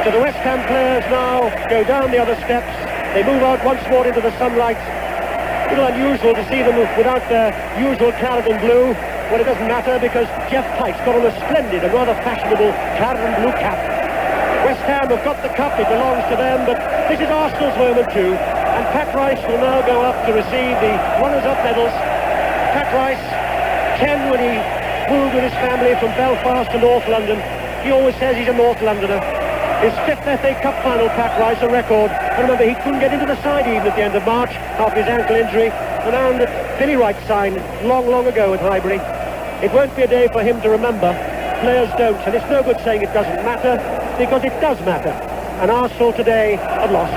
So the West Ham players now go down the other steps. They move out once more into the sunlight. A little unusual to see them without their usual Clarendon blue. Well, it doesn't matter because Jeff Pike's got on a splendid and rather fashionable Clarendon blue cap. West Ham have got the cup, it belongs to them, but this is Arsenal's moment too. And Pat Rice will now go up to receive the runners-up medals. Pat Rice, 10 when he moved with his family from Belfast to North London. He always says he's a North Londoner. His 5th FA Cup final, Pat Rice, a record. And remember, he couldn't get into the side even at the end of March after his ankle injury. The man that Billy Wright signed long, long ago at Highbury. It won't be a day for him to remember. Players don't, and it's no good saying it doesn't matter, because it does matter. And Arsenal today have lost.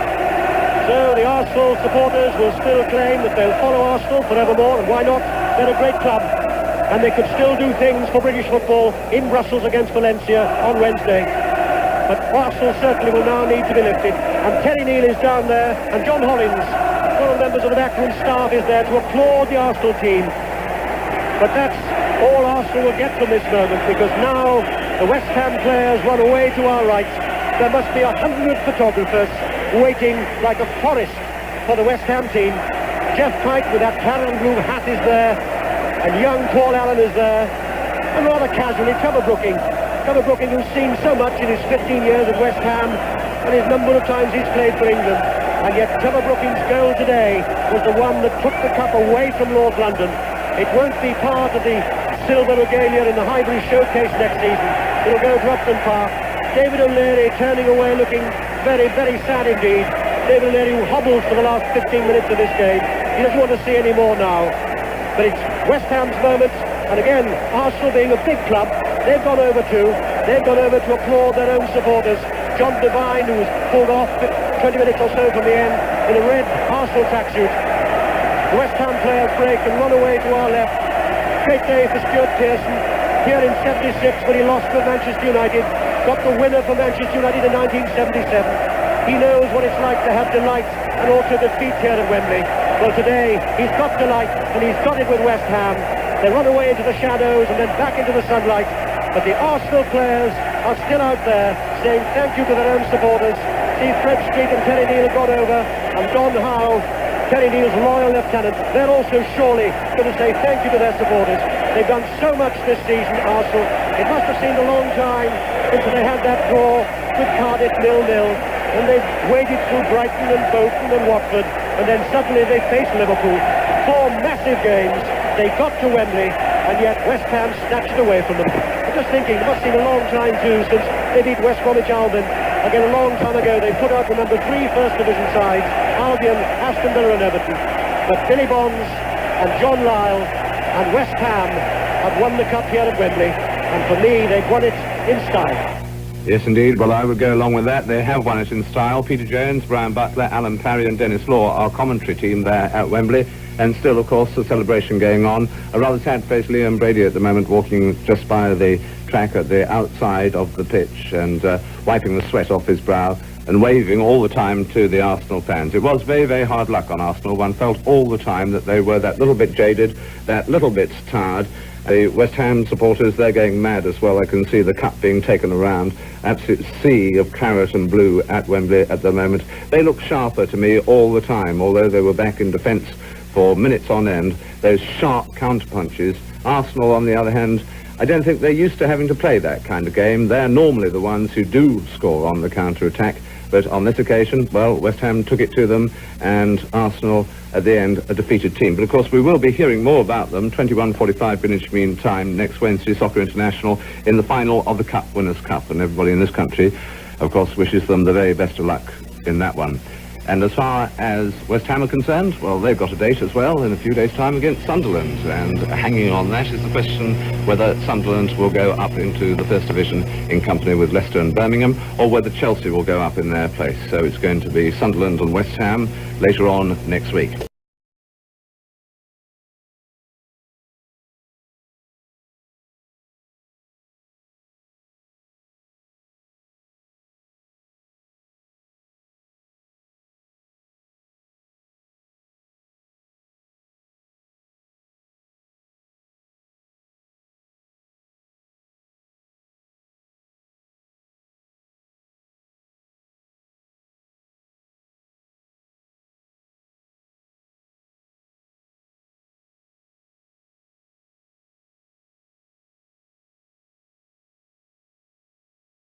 So the Arsenal supporters will still claim that they'll follow Arsenal forevermore, and why not? They're a great club, and they could still do things for British football in Brussels against Valencia on Wednesday. But Arsenal certainly will now need to be lifted. And Terry Neal is down there, and John Hollins, one of the members of the backroom staff, is there to applaud the Arsenal team. But that's all Arsenal will get from this moment, because now the West Ham players run away to our right. There must be 100 photographers waiting like a forest for the West Ham team. Jeff Pike with that Clarendon blue hat is there, and young Paul Allen is there, and rather casually Trevor Brooking, who's seen so much in his 15 years at West Ham and his number of times he's played for England. And yet Trevor Brooking's goal today was the one that took the cup away from North London. It won't be part of the silver regalia in the Highbury Showcase next season. It'll go to Upton Park. David O'Leary turning away, looking very, very sad indeed. David O'Leary, who hobbles for the last 15 minutes of this game. He doesn't want to see any more now. But it's West Ham's moment, and again, Arsenal being a big club, they've gone over too. They've gone over to applaud their own supporters. John Devine, who was pulled off 20 minutes or so from the end in a red Arsenal tracksuit. The West Ham players break and run away to our left. Great day for Stuart Pearson here in 76 when he lost to Manchester United. Got the winner for Manchester United in 1977. He knows what it's like to have delight and also defeat here at Wembley. Well, today he's got delight and he's got it with West Ham. They run away into the shadows and then back into the sunlight. But the Arsenal players are still out there saying thank you to their own supporters. See Fred Street and Terry Neal got over, and Don Howe, Terry Neal's loyal lieutenant, they're also surely going to say thank you to their supporters. They've done so much this season, Arsenal. It must have seemed a long time since they had that draw with Cardiff 0-0, and they've waded through Brighton and Bolton and Watford, and then suddenly they face Liverpool. 4 massive games. They got to Wembley, and yet West Ham snatched it away from them. I'm just thinking, it must seem a long time too since they beat West Bromwich Albion. Again, a long time ago, they put out the number 3 First Division sides, Albion, Aston Villa and Everton. But Billy Bonds and John Lyle and West Ham have won the cup here at Wembley, and for me, they've won it in style. Yes, indeed. Well, I would go along with that. They have won it in style. Peter Jones, Brian Butler, Alan Parry and Dennis Law, our commentary team there at Wembley. And still, of course, the celebration going on. A rather sad-faced Liam Brady at the moment, walking just by the track at the outside of the pitch and wiping the sweat off his brow and waving all the time to the Arsenal fans. It was very, very hard luck on Arsenal. One felt all the time that they were that little bit jaded, that little bit tired. The West Ham supporters, they're going mad as well. I can see the cup being taken around. Absolute sea of claret and blue at Wembley at the moment. They look sharper to me all the time, although they were back in defence for minutes on end. Those sharp counter-punches. Arsenal, on the other hand, I don't think they're used to having to play that kind of game. They're normally the ones who do score on the counter-attack. But on this occasion, well, West Ham took it to them, and Arsenal, at the end, a defeated team. But of course, we will be hearing more about them, 21:45 Greenwich Mean Time, next Wednesday, Soccer International, in the final of the Cup Winners' Cup. And everybody in this country, of course, wishes them the very best of luck in that one. And as far as West Ham are concerned, well, they've got a date as well in a few days' time against Sunderland. And hanging on that is the question whether Sunderland will go up into the First Division in company with Leicester and Birmingham, or whether Chelsea will go up in their place. So it's going to be Sunderland and West Ham later on next week.